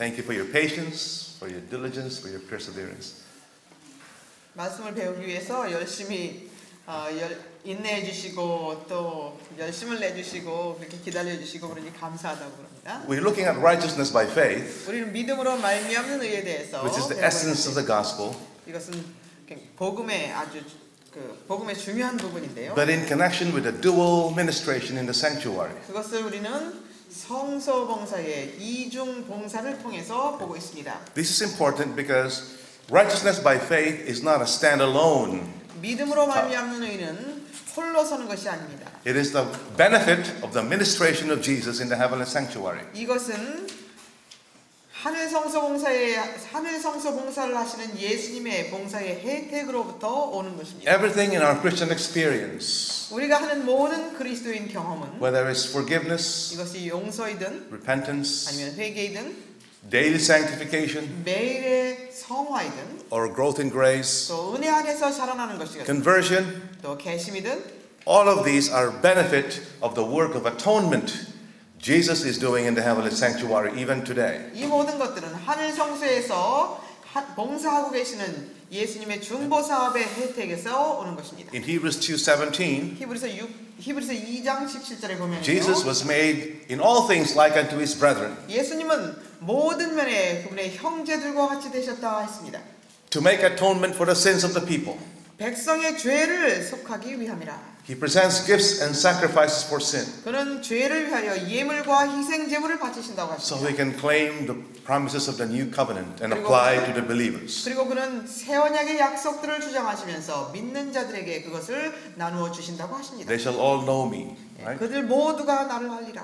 Thank you for your patience, for your diligence, for your perseverance. 말씀을 배우기 위해서 열심히 인내해 주시고 또 열심을 내 주시고 그렇게 기다려 주시고 그러니 감사하다고 그럽니다. We're looking at righteousness by faith, 우리는 믿음으로 말미암는 의에 대해서 which is the essence of the gospel. 이것은 복음의 아주 복음의 중요한 부분인데요. But in connection with the dual ministration in the sanctuary. 그것을 우리는 성소 봉사의 이중 봉사를 통해서 보고 있습니다. This is important because righteousness by faith is not a standalone. 믿음으로 말미암는 의는 홀로 서는 것이 아닙니다. It is the benefit of the ministration of Jesus in the heavenly sanctuary. 이것은 하늘 성소 봉사를 하시는 예수님의 봉사의 혜택으로부터 오는 것입니다. Everything in our Christian experience, 우리가 하는 모든 그리스도인 경험은 whether it's forgiveness, 이것이 용서이든 repentance, 아니면 회개이든 daily sanctification, 매일의 성화이든 or growth in grace, 또 은혜 안에서 자라나는 것이든 conversion, 또 개심이든 all of these are benefit of the work of atonement Jesus is doing in the heavenly sanctuary even today. 이 모든 것들은 하늘 성소에서 봉사하고 계시는 예수님의 중보 사업의 혜택에서 오는 것입니다. In Hebrews 2:17, 히브리서 2장 17절에 보면요. Jesus was made in all things like unto his brethren, 예수님은 모든 면에 그분의 형제들과 같이 되셨다 했습니다. to make atonement for the sins of the people. 백성의 죄를 속하기 위함이라. He presents gifts and sacrifices for sin, 그는 죄를 위하여 예물과 희생 제물을 바치신다고 so 하십니다. he can claim the promises of the new covenant and apply to the believers. 그리고 그는 새 언약의 약속들을 주장하시면서 믿는 자들에게 그것을 나누어 주신다고 하십니다. They shall all know me. Right? 그들 모두가 나를 알리라.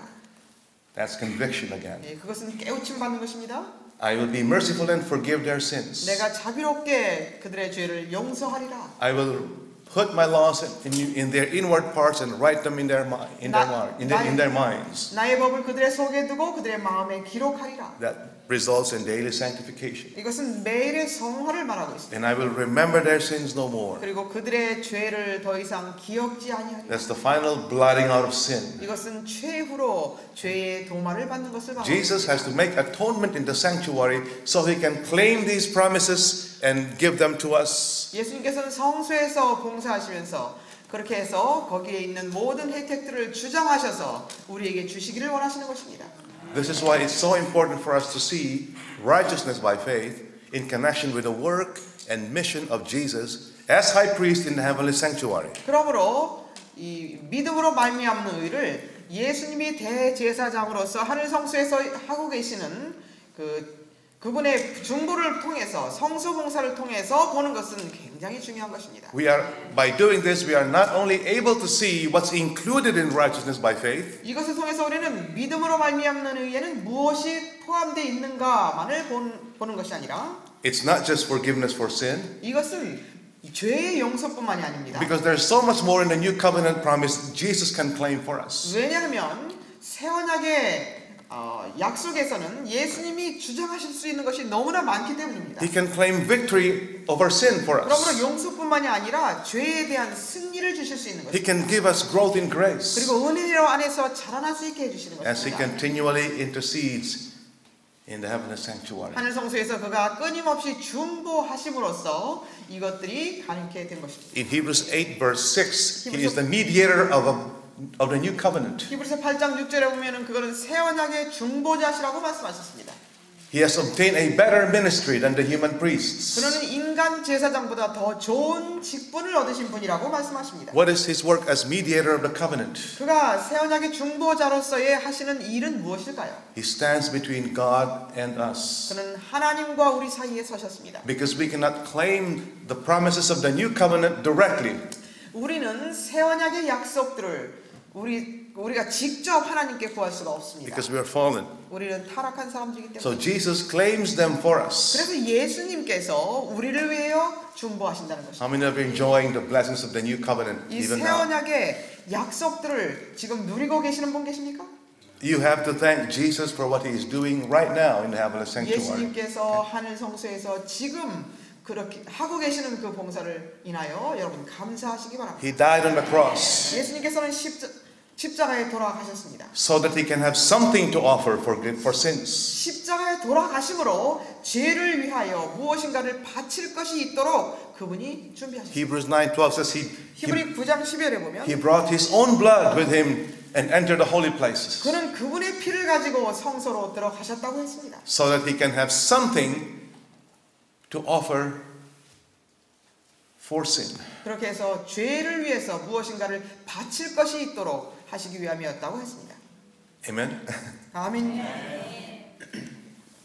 That's conviction again. 그것은 깨우침 받는 것입니다. I will be merciful and forgive their sins. 내가 자비롭게 그들의 죄를 용서하리라. I will put my laws in their inward parts and write them in their minds. 나의 법을 그들의 속에 두고 그들의 마음에 기록하리라. That results in daily sanctification. 이것은 매일의 성화를 말하고 있습니다. And I will remember their sins no more. 그리고 그들의 죄를 더 이상 기억지 아니하리라. That's the final blotting out of sin. 이것은 최후로 죄의 도마를 받는 것을 말합니다. Jesus has to make atonement in the sanctuary so he can claim these promises and give them to us. 예수님께서는 성소에서 봉사하시면서 그렇게 해서 거기에 있는 모든 혜택들을 주장하셔서 우리에게 주시기를 원하시는 것입니다. This is why it's so important for us to see righteousness by faith in connection with the work and mission of Jesus as high priest in the heavenly sanctuary. 그러므로 이 믿음으로 말미암는 의를 예수님이 대제사장으로서 하늘 성소에서 하고 계시는 그분의 중보를 통해서 성소 봉사를 통해서 보는 것은 굉장히 중요한 것입니다. By doing this, we are not only able to see what's included in righteousness by faith, 이것을 통해서 우리는 믿음으로 말미암는 의에는 무엇이 포함되어 있는가만을 보는 것이 아니라 it's not just forgiveness for sin. 이것은 죄의 용서뿐만이 아닙니다. Because there's so much more in the new covenant promise Jesus can claim for us. 왜냐하면 새 언약의 약속에서는 예수님이 주장하실 수 있는 것이 너무나 많기 때문입니다. He can claim victory over sin for us. 그러므로 용서뿐만이 아니라 죄에 대한 승리를 주실 수 있는 He 것입니다. can give us growth in grace 그리고 은혜 안에서 자라날 수 있게 해주시는 as He 것입니다. continually intercedes in the heavenly sanctuary. 하늘 성소에서 그가 끊임없이 중보하심으로써 이것들이 가능케 된 것입니다. In Hebrews 8 verse 6, He is the mediator of the new covenant. 히브리서 8장 6절에 보면은 그거는 새 언약의 중보자시라고 말씀하셨습니다. He has obtained a better ministry than the human priests. 그는 인간 제사장보다 더 좋은 직분을 얻으신 분이라고 말씀하십니다. What is His work as mediator of the covenant? 그가 새 언약의 중보자로서의 하시는 일은 무엇일까요? He stands between God and us. 그는 하나님과 우리 사이에 서셨습니다. Because we cannot claim the promises of the new covenant directly. 우리는 새 언약의 약속들을 우리가 직접 하나님께 구할 수가 없습니다. Because we are fallen. 우리는 타락한 사람들이기 때문에. So Jesus claims them for us. 그래서 예수님께서 우리를 위하여 중보하신다는 것입니다. How many of you are enjoying the blessings of the new covenant 이 even 새 now? 언약의 약속들을 지금 누리고 계시는 분 계십니까? You have to thank Jesus for what He is doing right now in the heavenly sanctuary. 예수님께서 하늘 성소에서 지금 그렇게 하고 계시는 그 봉사를 인하여 여러분 감사하시기 바랍니다. He died on the cross 예수님께서는 십자가에 돌아가셨습니다. so that He can have something to offer for sins. 십자가에 돌아가심으로 죄를 위하여 무엇인가를 바칠 것이 있도록 그분이 준비하셨습니다. Hebrews 9:12 says 히브리 9장 10절에 보면 he brought his own blood with him and entered the holy places 그는 그분의 피를 가지고 성소로 들어가셨다고 했습니다. so that he can have something to offer for sin. 그렇게 해서 죄를 위해서 무엇인가를 바칠 것이 있도록 하시기 위함이었다고 했습니다. Amen. 아멘.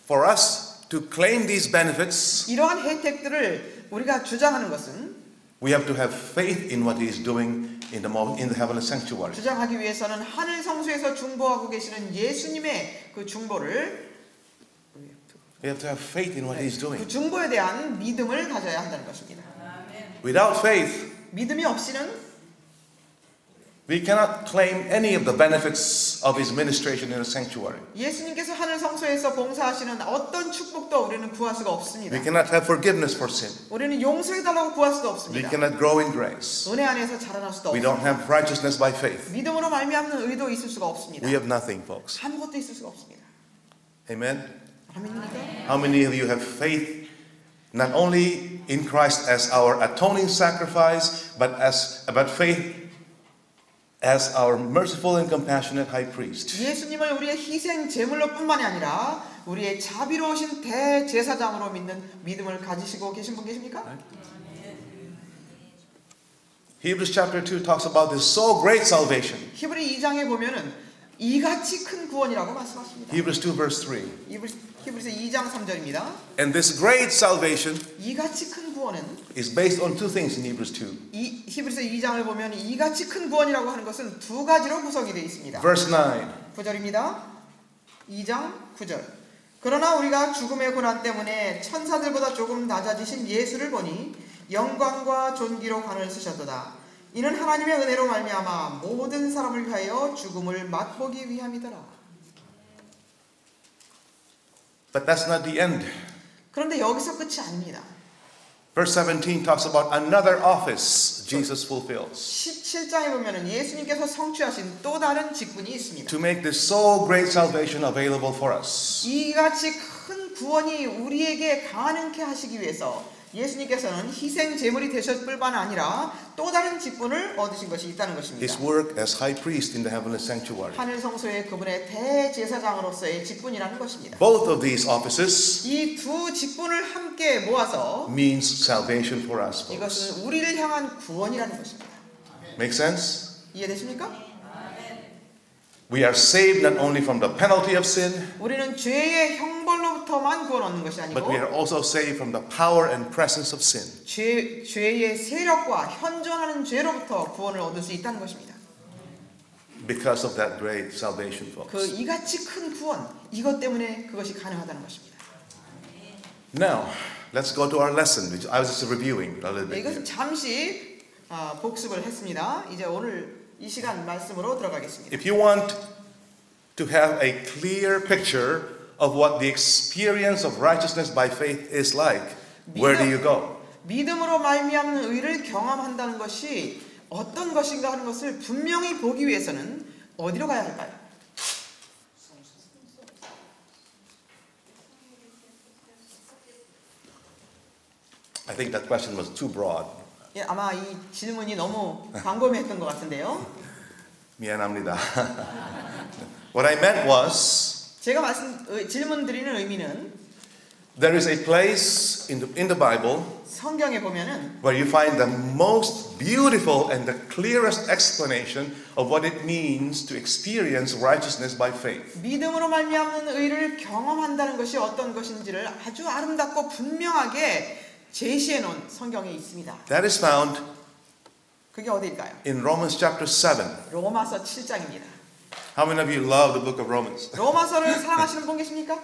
For us to claim these benefits, 이러한 혜택들을 우리가 주장하는 것은 we have to have faith in what he is doing in the heavenly sanctuary. 주장하기 위해서는 하늘 성소에서 중보하고 계시는 예수님의 그 중보를 We have to have faith in what he is 그 doing. 중보에 대한 믿음을 가져야 한다는 것입니다. Without faith, 믿음이 없이는 we cannot claim any of the benefits of his ministration in the sanctuary. 예수님께서 하늘 성소에서 봉사하시는 어떤 축복도 우리는 구할 수가 없습니다. We cannot have forgiveness for sin. 우리는 용서해달라고 구할 수도 We 없습니다. cannot grow in grace. 은혜 안에서 자라날 수도 We 없습니다. don't have righteousness by faith. 믿음으로 말미암는 의도 있을 수가 없습니다. We have nothing, folks. 아무것도 있을 수가 없습니다. Amen. 아멘입니까? How many of you have faith not only in Christ as our atoning sacrifice, but faith as our merciful and compassionate high priest? 예수님을 우리의 희생 제물로뿐만이 아니라 우리의 자비로우신 대제사장으로 믿는 믿음을 가지시고 계신 분 계십니까? Hebrews chapter 2 talks about this so great salvation. 히브리 2장에 보면은 이같이 큰 구원이라고 말씀하십니다. Hebrews 2 verse 3. 히브리서 2장 3절입니다. And this great salvation 이같이 큰 구원은 is based on two things in Hebrews 2. 이 히브리서 2장을 보면 이같이 큰 구원이라고 하는 것은 두 가지로 구성이 되어 있습니다. Verse 9. 9절입니다. 2장 9절. 그러나 우리가 죽음의 고난 때문에 천사들보다 조금 낮아지신 예수를 보니 영광과 존귀로 관을 쓰셨도다. 이는 하나님의 은혜로 말미암아 모든 사람을 위하여 죽음을 맛보기 위함이더라. But that's not the end. 그런데 여기서 끝이 아닙니다. Verse 17 talks about another office Jesus fulfills 17장에 보면은 예수님께서 성취하신 또 다른 직분이 있습니다. to make this so great salvation available for us. 이같이 큰 구원이 우리에게 가능케 하시기 위해서 예수님께서는 희생 제물이 되셨을 뿐만 아니라 또 다른 직분을 얻으신 것이 있다는 것입니다. His work as high priest in the heavenly sanctuary. 하늘 성소의 그분의 대제사장으로서의 직분이라는 것입니다. Both of these offices 이 두 직분을 함께 모아서 means salvation for us, folks. 이것은 우리를 향한 구원이라는 것입니다. Make sense? 이해되십니까? We are saved not only from the penalty of sin, 우리는 죄의 형벌로부터만 구원 얻는 것이 but we 아니고 are also saved from the power and presence of sin. 죄의 세력과 현존하는 죄로부터 구원을 얻을 수 있다는 것입니다. Because of that great salvation, 그 folks. 이같이 큰 구원, 이것 때문에 그것이 가능하다는 것입니다. Now, let's go to our lesson, which I was just reviewing a little bit. 이것은 잠시 복습을 했습니다. 이제 오늘 이 시간 말씀으로 들어가겠습니다. If you want to have a clear picture of what the experience of righteousness by faith is like, where do you go? 믿음으로 말미암는 의를 경험한다는 것이 어떤 것인가 하는 것을 분명히 보기 위해서는 어디로 가야 할까요? I think that question was too broad. 예, 아마 이 질문이 너무 광범위했던 것 같은데요. 미안합니다. What I meant was 제가 질문 드리는 의미는 there is a place in the Bible 성경에 보면은 where you find the most beautiful and the clearest explanation of what it means to experience righteousness by faith. 믿음으로 말미암는 의를 경험한다는 것이 어떤 것인지를 아주 아름답고 분명하게 제시해 놓은 성경에 있습니다. That is found 그게 어디일까요? in Romans chapter 7. 로마서 7장입니다. How many of you love the book of Romans? 로마서를 사랑하시는 분 계십니까?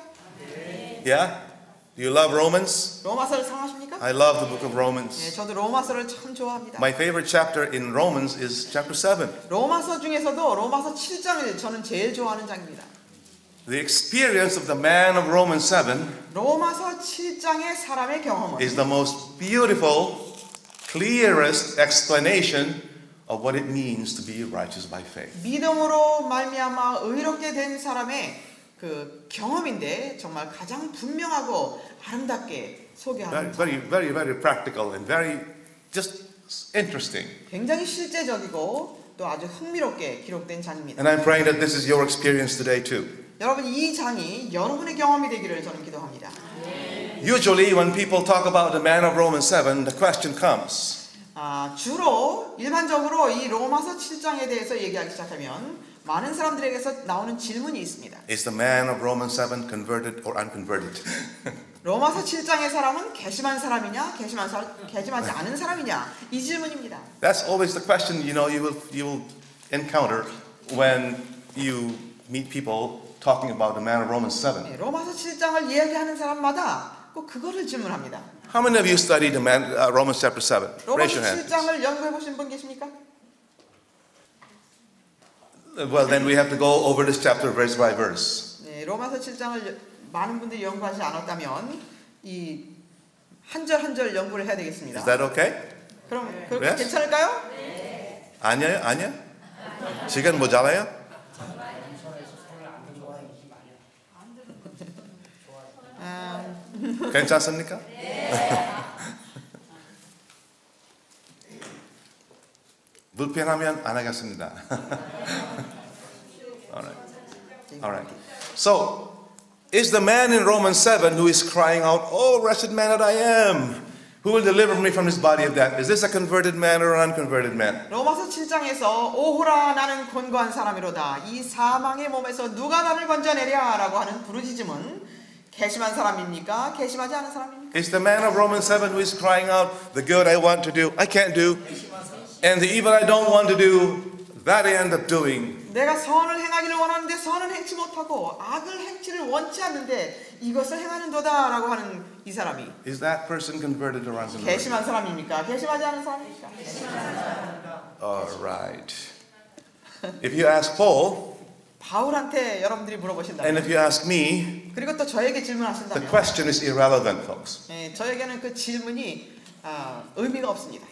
Yeah? Do you love Romans? 로마서를 사랑하십니까? I love the book of 네, Romans. 저도 로마서를 참 좋아합니다. My favorite chapter in Romans is chapter 7. 로마서 중에서도 로마서 7장을 저는 제일 좋아하는 장입니다. The experience of the man of Romans 7 로마서 7장의 사람의 경험은 is the most beautiful, clearest explanation of what it means to be righteous by faith. 믿음으로 말미암아 의롭게 된 사람의 그 경험인데 정말 가장 분명하고 아름답게 소개하는 Very practical and very just interesting. 굉장히 실제적이고 또 아주 흥미롭게 기록된 장입니다. And I'm praying that this is your experience today too. 여러분 이 장이 여러분의 경험이 되기를 저는 기도합니다. Usually when people talk about the man of Romans 7, the question comes. 주로 일반적으로 이 로마서 7장에 대해서 얘기하기 시작하면 많은 사람들에게서 나오는 질문이 있습니다. Is the man of Romans 7 converted or unconverted? 로마서 7장의 사람은 개심한 사람이냐, 개심하지 않은 사람이냐 이 질문입니다. That's always the question you will encounter when you meet people talking about the man of Romans 7. 로마서 7장을 이야기하는 사람마다 꼭 그거를 질문합니다. How many of you studied the man Romans chapter 7? Raise 로마서 your hand. 7장을 연구해 보신 분 계십니까? Well, then we have to go over this chapter verse by verse. 네, 로마서 7장을 많은 분들이 연구하지 않았다면 이 한 절 한 절 연구를 해야 되겠습니다. Is that okay? 그럼 Yes? 괜찮을까요? 아니에요? 아니야? 시간 모자라요? 괜찮습니까? 불편하면 안 하겠습니다. All right. So, is the man in Romans 7 who is crying out, "Oh, wretched man that I am, who will deliver me from this body of death?" Is this a converted man or an unconverted man? 로마서 7장에서 오호라 나는 곤고한 사람이로다 이 사망의 몸에서 누가 나를 건져내랴라고 하는 부르짖음은 개심한 사람입니까? 개심하지 않은 사람입니까? Is the man of Romans 7 who is crying out, "The good I want to do, I can't do, and the evil I don't want to do, that I end up doing." 내가 선을 행하기를 원하는데 선은 행치 못하고 악을 행치를 원치 않는데 이것을 행하는도다라고 하는 이 사람이 Is that person converted or unconverted? 개심한 사람입니까? 개심하지 않은 사람입니까? All right. If you ask Paul, 바울한테 여러분들이 물어보신다면 and if you ask me, 그리고 또 저에게 the 질문하신다면 question is irrelevant, folks. 저에게는 그 질문이 의미가 없습니다.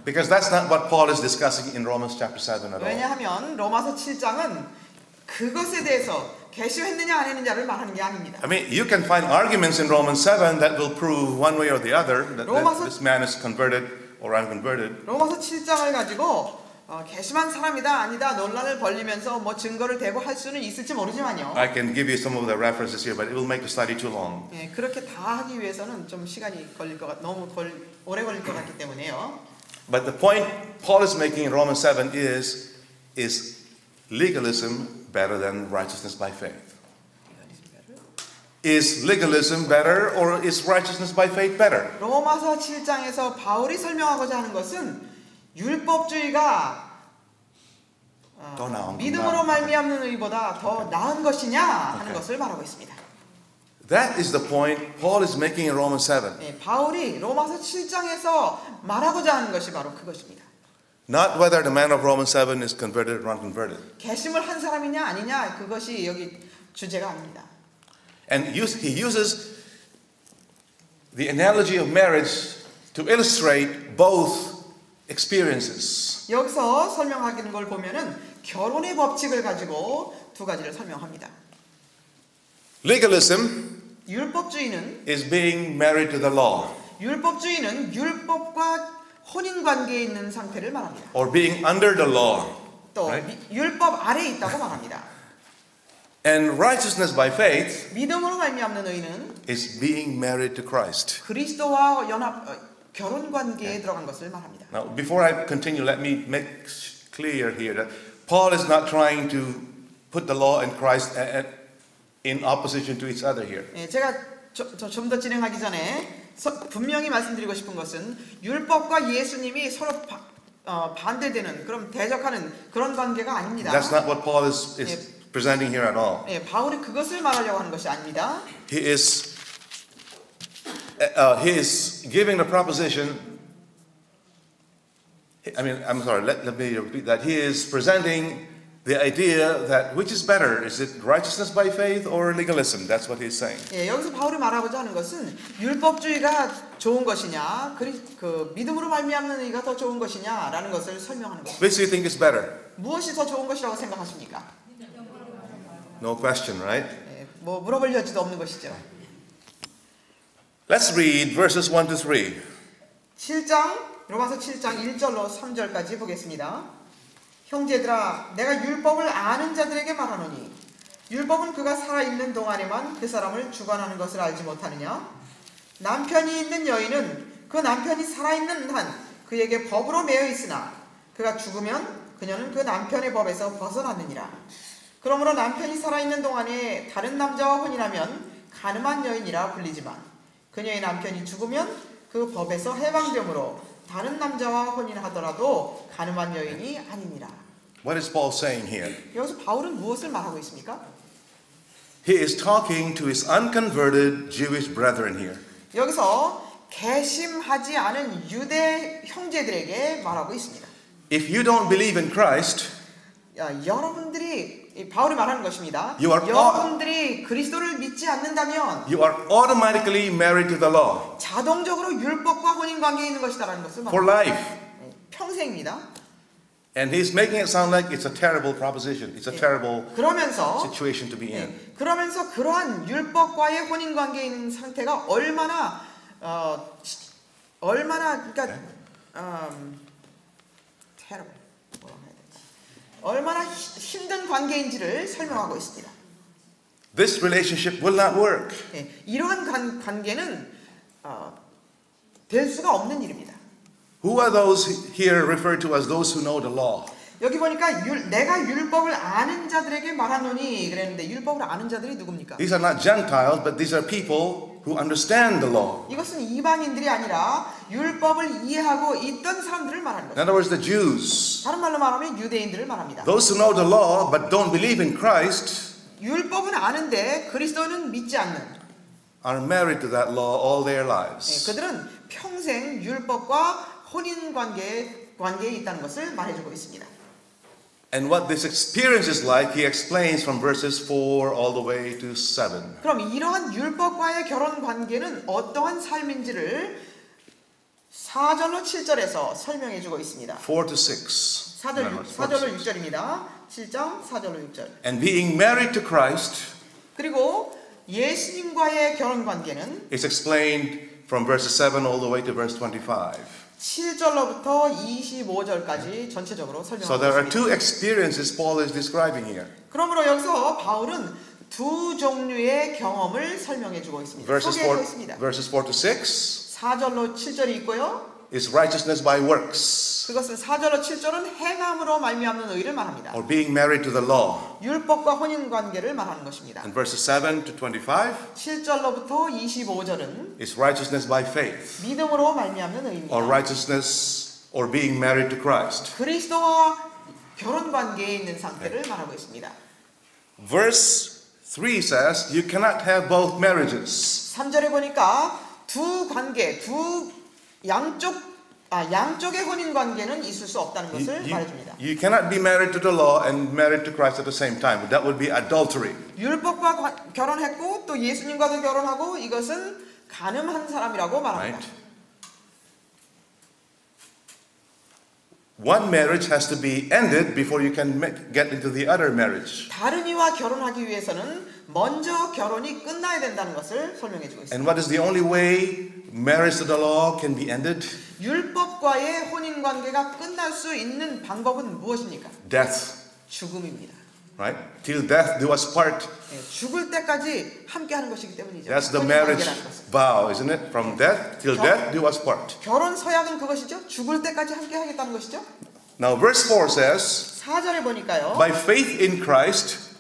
Because that's not what Paul is discussing in Romans chapter 7 at all. 왜냐하면 로마서 7장은 그것에 대해서 개심했느냐 안 했느냐를 말하는 게 아닙니다. I mean, you can find arguments in Romans 7 that will prove one way or the other that this man is converted or unconverted. 로마서 7장을 가지고 개심한 사람이다 아니다 논란을 벌리면서 뭐 증거를 대고 할 수는 있을지 모르지만요. I can give you some of the references here, but it will make the study too long. 그렇게 다 하기 위해서는 좀 시간이 걸릴 것 너무 오래 걸릴 것 같기 때문에요. But the point Paul is making in Romans 7 is legalism better than righteousness by faith? Is legalism better or is righteousness by faith better? 로마서 7장에서 바울이 설명하고자 하는 것은 율법주의가 믿음으로 말미암는 의보다 더 나은 것이냐 하는 것을 말하고 있습니다. That is the point Paul is making in Romans 7. 바울이 로마서 7장에서 말하고자 하는 것이 바로 그것입니다. Not whether the man of Romans 7 is converted or unconverted. 개심을 한 사람이냐 아니냐 그것이 여기 주제가 아닙니다. And he uses the analogy of marriage to illustrate both experiences. 여기서 설명하는 걸 보면은 결혼의 법칙을 가지고 두 가지를 설명합니다. Legalism 율법주의는 is being married to the law. 율법주의는 율법과 혼인 관계에 있는 상태를 말합니다. Or being under the law. 또 right? 율법 아래에 있다고 말합니다. And righteousness by faith 믿음으로 말미암는 의는 is being married to Christ. 그리스도와 결혼 관계에 들어간 것을 말합니다. Now, before I continue, let me make clear here that Paul is not trying to put the law and Christ in opposition to each other here. 제가 좀 더 진행하기 전에 분명히 말씀드리고 싶은 것은 율법과 예수님이 서로 반대되는 그럼 대적하는 그런 관계가 아닙니다. That's not what Paul is presenting here at all. 바울이 그것을 말하려고 하는 것이 아닙니다. He is giving the proposition. I'm sorry. Let me repeat that. He is presenting the idea that which is better? Is it righteousness by faith or legalism? That's what he's saying. 여기서 바울이 말하고자 하는 것은 율법주의가 좋은 것이냐, 그 믿음으로 말미암는 의가 더 좋은 것이냐라는 것을 설명하는 것입니다. Which do you think is better? 무엇이 더 좋은 것이라고 생각하십니까? No question, right? 예, 뭐 물어볼 여지도 없는 것이죠. Let's read verses 1 to 3. 7장 로마서 7장 1절로 3절까지 보겠습니다. 형제들아 내가 율법을 아는 자들에게 말하노니 율법은 그가 살아있는 동안에만 그 사람을 주관하는 것을 알지 못하느냐? 남편이 있는 여인은 그 남편이 살아있는 한 그에게 법으로 매여 있으나 그가 죽으면 그녀는 그 남편의 법에서 벗어났느니라. 그러므로 남편이 살아있는 동안에 다른 남자와 혼인하면 가늠한 여인이라 불리지만 그녀의 남편이 죽으면 그 법에서 해방되므로 다른 남자와 혼인하더라도 가늠한 여인이 아니니라. What is Paul saying here? 여기서 바울은 무엇을 말하고 있습니까? He is talking to his unconverted Jewish brethren here. 여기서 개심하지 않은 유대 형제들에게 말하고 있습니다. If you don't believe in Christ, 여러분들이 바울이 말하는 것입니다. You are 여러분들이 그리스도를 믿지 않는다면 you are automatically married to the law 자동적으로 율법과 혼인 관계에 있는 것이다라는 것을 for 말합니다. life. 평생입니다. And he's making it sound like it's a terrible proposition. It's a terrible 그러면서 situation to be in. 그러면서 그러한 율법과의 혼인 관계에 있는 상태가 얼마나 그러니까 terrible 뭐라고 해야 되지? 얼마나 힘든 관계인지를 설명하고 있습니다. This relationship will not work. 이러한 관계는 될 수가 없는 일입니다. Who are those here referred to as those who know the law? 여기 보니까 내가 율법을 아는 자들에게 말하노니 그랬는데 율법을 아는 자들이 누굽니까? These are not Gentiles, but these are people who understand the law. 이것은 이방인들이 아니라 율법을 이해하고 있던 사람들을 말하는 In 거죠. other words, the Jews. 다른 말로 말하면 유대인들을 말합니다. Those who know the law but don't believe in Christ 율법은 아는데 그리스도는 믿지 않는 are married to that law all their lives. 그들은 평생 율법과 혼인 관계에 있다는 것을 말해주고 있습니다. And what this experience is like, he explains from verses 4 all the way to 7. 그럼 이러한 율법과의 결혼 관계는 어떠한 삶인지를 4절로 7절에서 설명해주고 있습니다. 4 to 6. 4절로 6절입니다. 7장 4절로 6절. And being married to Christ 그리고 예수님과의 결혼 관계는 is explained from verses 7 all the way to verse 25. 7절로부터 25절까지 전체적으로 So 설명하고 there are 있습니다. two experiences Paul is describing here. 그러므로 여기서 바울은 두 종류의 경험을 설명해주고 있습니다. 소개하고 있습니다. Verses 4 to 6 4절로 7절이 있고요. is righteousness by works, 그것은 4절로 7절은 행함으로 말미암는 의를 말합니다. or being married to the law. 율법과 혼인 관계를 말하는 것입니다. And verses 7 to 25 7절로부터 25절은 is righteousness by faith, 믿음으로 말미암는 의입니다. or righteousness or being married to Christ. 그리스도와 결혼 관계에 있는 상태를 말하고 있습니다. Verse 3 says you cannot have both marriages. 3절에 보니까 양쪽의 혼인 관계는 있을 수 없다는 것을 말해줍니다. You cannot be married to the law and married to Christ at the same time. That would be adultery. 율법과 결혼했고 또 예수님과도 결혼하고 이것은 간음한 사람이라고 말합니다. Right? One marriage has to be ended before you can get into the other marriage. 다른 이와 결혼하기 위해서는 먼저 결혼이 끝나야 된다는 것을 설명해주고 있습니다. And what is the only way marriage to the law can be ended? 율법과의 혼인 관계가 끝날 수 있는 방법은 무엇입니까? Death. 죽음입니다. Right? Till death do us part. 죽을 때까지 함께하는 것이기 때문이죠. That's the 혼인 marriage 관계라는 것은. vow, isn't it? From death till death do us part. 결혼 서약은 그것이죠. 죽을 때까지 함께하겠다는 것이죠. Now verse 4 says, 4절에 보니까요. by faith in Christ,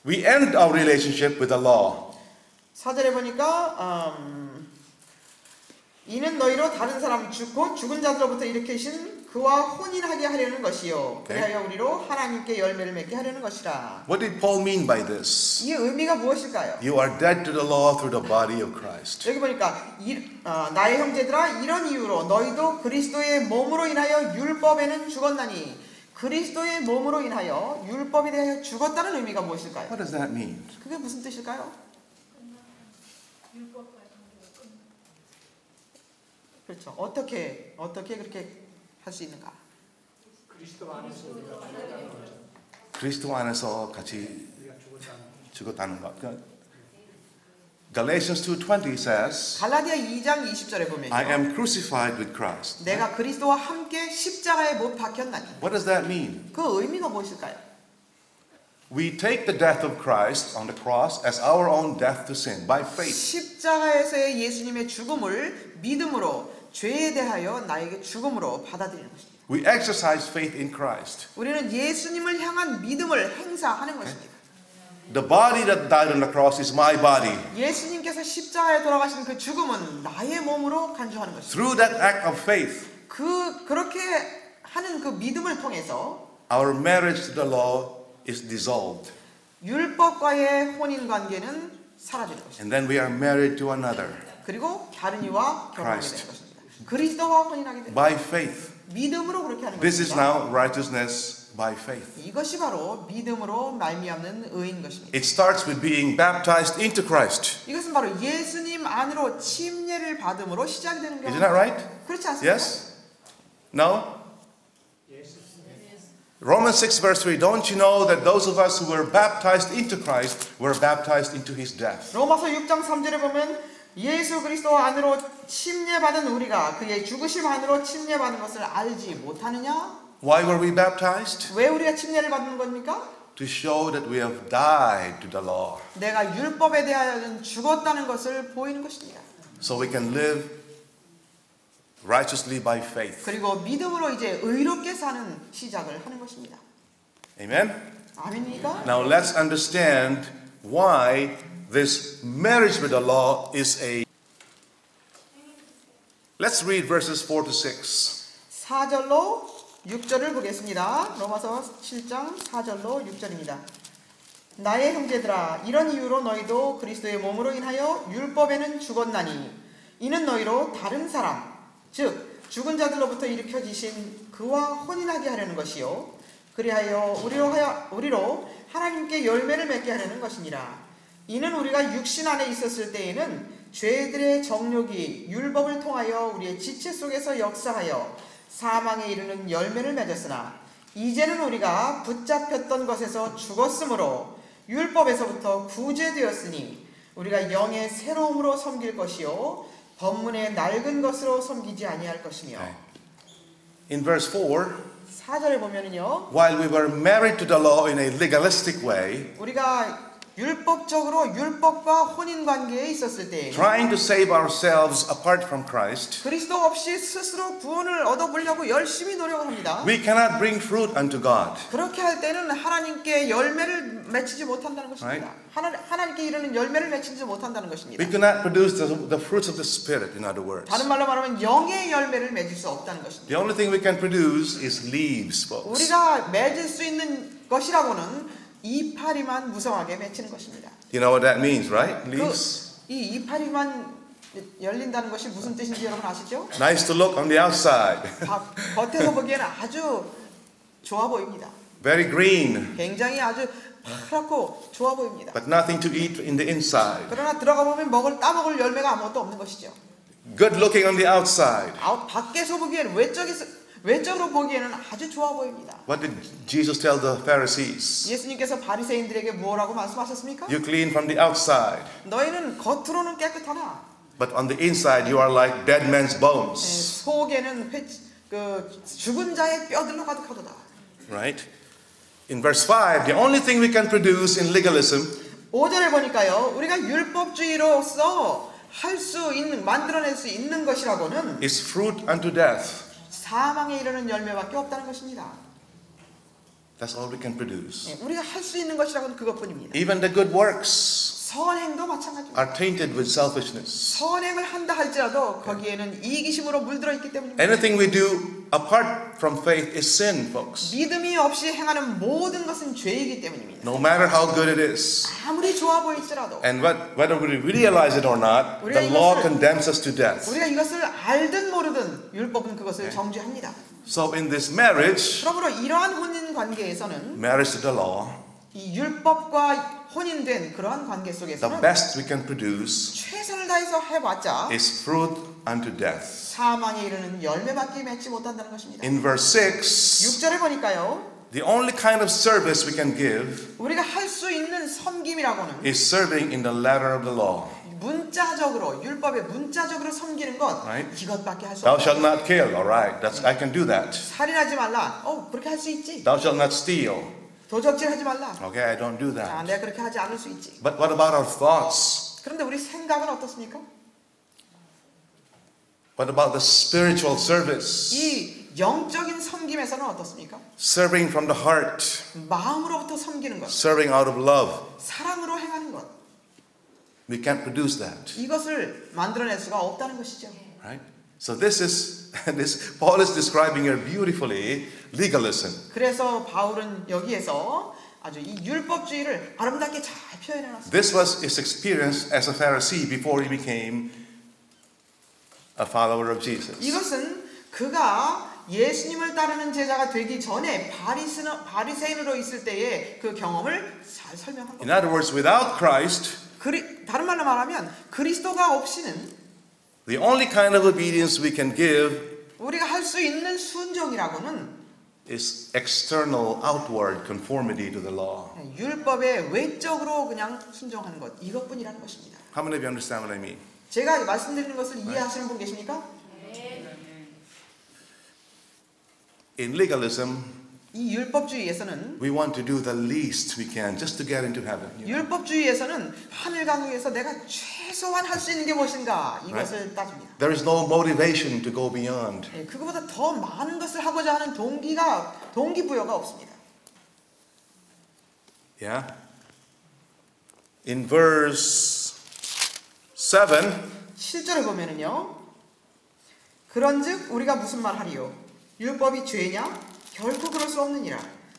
we end our relationship with the law. 4절에 보니까 이는 너희로 다른 사람 곧 죽은 자들로부터 일으키신 그와 혼인하게 하려는 것이요. 그리하여 우리로 하나님께 열매를 맺게 하려는 것이라. What did Paul mean by this? 이 의미가 무엇일까요? You are dead to the law through the body of Christ. 여기 보니까 나의 형제들아 이런 이유로 너희도 그리스도의 몸으로 인하여 율법에는 죽었나니 그리스도의 몸으로 인하여 율법에 대하여 죽었다는 의미가 무엇일까요? What does that mean? 그게 무슨 뜻일까요? 그렇죠. 어떻게 그렇게 할 수 있는가? 그리스도 안에서 우리가 그리스도 안에서 같이 죽었다는 것. Galatians 2:20 says, 갈라디아 2장 20절에 보면요. I am crucified with Christ. 내가 그리스도와 함께 십자가에 못 박혔나니. What does that mean? 그 의미가 무엇일까요? We take the death of Christ on the cross as our own death to sin by faith. 십자가에서의 예수님의 죽음을 믿음으로 죄에 대하여 나에게 죽음으로 받아들이는 것입니다. We exercise faith in Christ. 우리는 예수님을 향한 믿음을 행사하는 것입니다. The body that died on the cross is my body. 예수님께서 십자가에 돌아가신 그 죽음은 나의 몸으로 간주하는 것입니다. Through that act of faith, 그렇게 하는 그 믿음을 통해서 our marriage to the law is dissolved. 율법과의 혼인 관계는 사라지는 것입니다. And then we are married to another. 그리고 다른 이와 결혼하게 Christ. 되는 것입니다. 그리스도와 혼인하게 되는 By 것입니다. faith. 믿음으로 그렇게 하는 This is 것입니다. now righteousness by faith. 이것이 바로 믿음으로 말미암는 의인 것입니다. It starts with being baptized into Christ. 이것은 바로 예수님 안으로 침례를 받음으로 시작이 되는 Isn't 겁니다. that right? 그렇지 않습니까? Yes? No? Romans 6 verse 3, don't you know that those of us who were baptized into Christ were baptized into his death? 로마서 6장 3절에 보면 예수 그리스도 안으로 침례받은 우리가 그의 죽으심 안으로 침례받은 것을 알지 못하느냐? Why were we baptized? 왜 우리가 침례를 받는 겁니까? To show that we have died to the law. 내가 율법에 대하여는 죽었다는 것을 보이는 것입니다. So we can live righteously by faith. 그리고 믿음으로 이제 의롭게 사는 시작을 하는 것입니다. Amen? 아멘입니까? Now let's understand why this marriage with the law is a... Let's read verses 4 to 6. 4절로 6절을 보겠습니다. 로마서 7장 4절로 6절입니다. 나의 형제들아 이런 이유로 너희도 그리스도의 몸으로 인하여 율법에는 죽었나니 이는 너희로 다른 사람 즉 죽은 자들로부터 일으켜지신 그와 혼인하게 하려는 것이요 그리하여 우리로 하나님께 열매를 맺게 하려는 것이니라. 이는 우리가 육신 안에 있었을 때에는 죄들의 정욕이 율법을 통하여 우리의 지체 속에서 역사하여 사망에 이르는 열매를 맺었으나 이제는 우리가 붙잡혔던 것에서 죽었으므로 율법에서부터 구제되었으니 우리가 영의 새로움으로 섬길 것이요 법문의 낡은 것으로 섬기지 아니할 것이며. In verse 4, 4절에 보면은요. while we were married to the law in a legalistic way, 우리가 율법적으로 율법과 혼인 관계에 있었을 때 trying to save ourselves apart from Christ, 그리스도 없이 스스로 구원을 얻어보려고 열심히 노력을 합니다. we cannot bring fruit unto God. 그렇게 할 때는 하나님께 열매를 맺히지 못한다는 것입니다. 하나님께 이르는 열매를 맺히지 못한다는 것입니다. We cannot produce the fruits of the Spirit, in other words. 다른 말로 말하면 영의 열매를 맺을 수 없다는 것입니다. The only thing we can produce is leaves, folks. 우리가 맺을 수 있는 것이라고는 이파리만 무성하게 맺히는 것입니다. You know what that means, right? Leaves. 이 이파리만 열린다는 것이 무슨 뜻인지 여러분 아시죠? Nice to look on the outside. 겉에서 보기에는 아주 좋아 보입니다. Very green. 굉장히 아주 파랗고 좋아 보입니다. But nothing to eat in the inside. 그러나 들어가 보면 따먹을 열매가 아무것도 없는 것이죠. Good looking on the outside. 밖에서 보기에는 외적으로 보기에는 아주 좋아 보입니다. What did Jesus tell the Pharisees? 예수님께서 바리새인들에게 뭐라고 말씀하셨습니까? You clean from the outside, 너희는 겉으로는 깨끗하나 but on the inside you are like dead men's bones. 속에는 죽은 자의 뼈들로 가득하도다. Right? In verse 5, the only thing we can produce in legalism 5절에 보니까요. 우리가 율법주의로서 만들어낼 수 있는 것이라고는 is fruit unto death. 사망에 이르는 열매밖에 없다는 것입니다. That's all we can produce. 우리가 할 수 있는 것이라고는 그것뿐입니다. Even the good works 선행도 마찬가지입니다. are tainted with selfishness. 선행을 한다 할지라도 거기에는 이기심으로 물들어 있기 때문입니다. Anything we do apart from faith is sin, folks. 믿음이 없이 행하는 모든 것은 죄이기 때문입니다. No matter how good it is. 아무리 좋아 보일지라도 And whether we realize it or not, the law condemns us to death. 우리가 이것을 알든 모르든 율법은 그것을 정죄합니다. So in this marriage, 그러므로 이러한 혼인 관계에서는 marriage to the law, 이 율법과 혼인된 그러한 관계 the 속에서는 best we can produce 최선을 다해서 해봤자 is fruit unto death. 사망에 이르는 열매밖에 맺지 못한다는 것입니다. In verse 6, 6절에 보니까요. The only kind of service we can give 우리가 할 수 있는 섬김이라고는 is serving in the letter of the law. 문자적으로 율법에 문자적으로 섬기는 것 Right. 이것밖에 할 수 Thou 없다. shalt not kill. All right, I can do that. 살인하지 말라. 그렇게 할 수 있지. Thou shalt not steal. 도적질하지 말라. Okay, I don't do 자, that. 내가 그렇게 하지 않을 수 있지. But what about our thoughts? 그런데 우리 생각은 어떻습니까? What about the spiritual service? 이 영적인 섬김에서는 어떻습니까? Serving from the heart, 마음으로부터 섬기는 것, serving out of love. 사랑으로 행하는 것, We can't produce that, 이것을 만들어낼 수가 없다는 것이죠. right? So this Paul is describing here beautifully legalism. 그래서 바울은 여기에서 아주 이 율법주의를 아름답게 잘 표현해놨습니다. This was his experience as a Pharisee before he became a follower of Jesus. 이것은 그가 예수님을 따르는 제자가 되기 전에 바리새인으로 있을 때의 그 경험을 잘 설명한 In 겁니다. other words, without Christ, 다른 말로 말하면 그리스도가 없이는 the only kind of obedience we can give 우리가 할 수 있는 순종이라고는 is external, outward conformity to the law. 율법에 외적으로 그냥 순종하는 것 이것뿐이라는 것입니다. How many of you understand what I mean? 제가 말씀드리는 것을 이해하시는 분 계십니까? In legalism, 이 율법주의에서는 we want to do the least we can just to get into heaven. 율법주의에서는 하늘 강국에서 내가 최소한 할 수 있는 게 무엇인가 이것을 따집니다. There is no motivation to go beyond. 그거보다 더 많은 것을 하고자 하는 동기부여가 없습니다. Yeah? In verse 7, 7절에 보면은요. 그런즉 우리가 무슨 말 하리요? 율법이 죄냐? 결코 그럴 수 없느니라.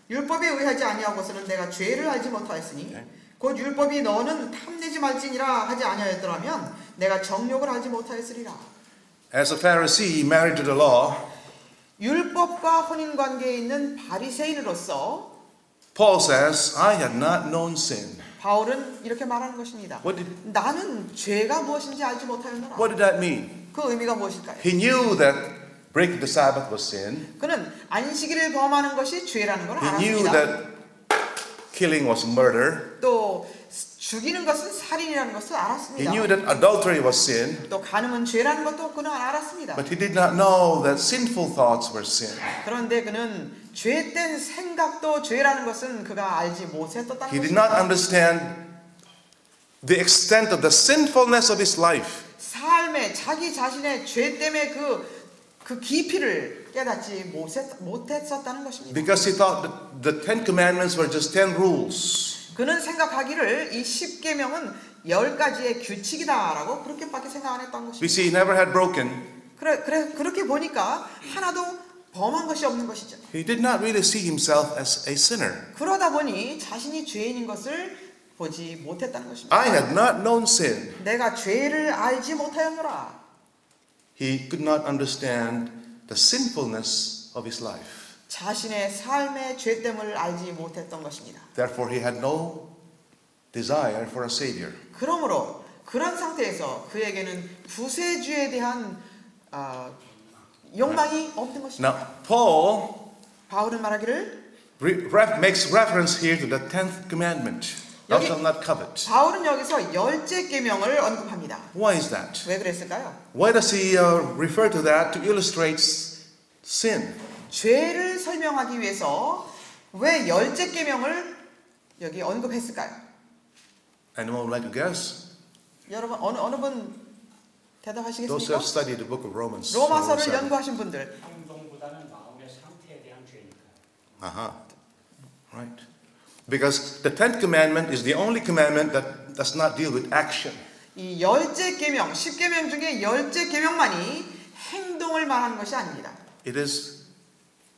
율법에 의하지 아니하고서는 내가 죄를 알지 못하였으니 곧 율법이 너는 탐내지 말지니라 하지 아니하였더라면 내가 정욕을 알지 못하였으리라. as a Pharisee married to the law, 율법과 혼인 관계에 있는 바리새인으로서 Paul says, I had not known sin. 바울은 이렇게 말하는 것입니다. 나는 죄가 무엇인지 알지 못하였노라. What did that mean? 그 의미가 무엇일까요? He knew that breaking the Sabbath was sin. 그는 안식일을 범하는 것이 죄라는 걸 He knew 알았습니다. that killing was murder. 또 죽이는 것은 살인이라는 것을 He 알았습니다. knew that adultery was sin. 또 간음은 죄라는 것도 그는 알았습니다. But he did not know that sinful thoughts were sin. 그런데 그는 죄된 생각도 죄라는 것은 그가 알지 못했었다는 He did not 것입니다. understand the extent of the sinfulness of his life. 삶에 자기 자신의 죄 때문에 그 깊이를 깨닫지 못했었다는 것입니다. Because he thought that the Ten Commandments were just 10 rules. 그는 생각하기를 이 10계명은 10가지의 규칙이다라고 그렇게밖에 생각 안 했던 We 것입니다. see he never had broken. 그렇게 보니까 하나도 범한 것이 없는 것이죠. He did not really see himself as a sinner. 그러다 보니 자신이 죄인인 것을 보지 못했다는 것입니다. I had not known sin. 내가 죄를 알지 못하였노라. He could not understand the sinfulness of his life. 자신의 삶의 죄됨을 알지 못했던 것입니다. Therefore, he had no desire for a savior. 그러므로 그런 상태에서 그에게는 구세주에 대한 욕망이 없는 것입니다. Now, Paul 바울은 말하기를 makes reference here to the 10th commandment. Thou shalt not covet. 바울은 여기서 열째 계명을 언급합니다. Why is that? 왜 그랬을까요? Why does he refer to that to illustrate sin? 죄를 설명하기 위해서 왜 열째 계명을 여기 언급했을까요? Anyone would like to guess? 여러분 어느 분 Those who 대답하시겠습니까? have studied the book of Romans. 로마서를 연구하신 분들. 행동보다는 마음의 상태에 대한 죄니까. Right. Because the 10th commandment is the only commandment that does not deal with action. 이 열째 계명, 10계명 중에 열째 계명만이 행동을 말하는 것이 아닙니다. It is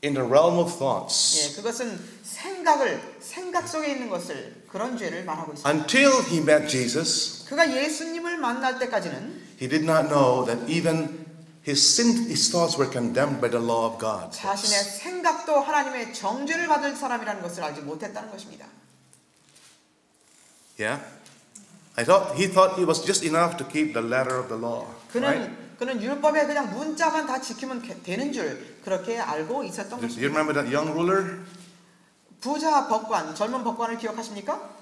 in the realm of thoughts. 그것은 생각 속에 있는 것을 그런 죄를 말하고 있습니다. Until he met Jesus, 그가 예수님을 만날 때까지는 he did not know that even his thoughts were condemned by the law of God. 자신의 생각도 하나님의 정죄를 받을 사람이라는 것을 알지 못했다는 것입니다. Yeah? He thought it was just enough to keep the letter of the law. Right? 그는 율법에 그냥 문자만 다 지키면 되는 줄 그렇게 알고 있었던 Do you 것입니다. remember that young ruler? 부자 법관, 젊은 법관을 기억하십니까?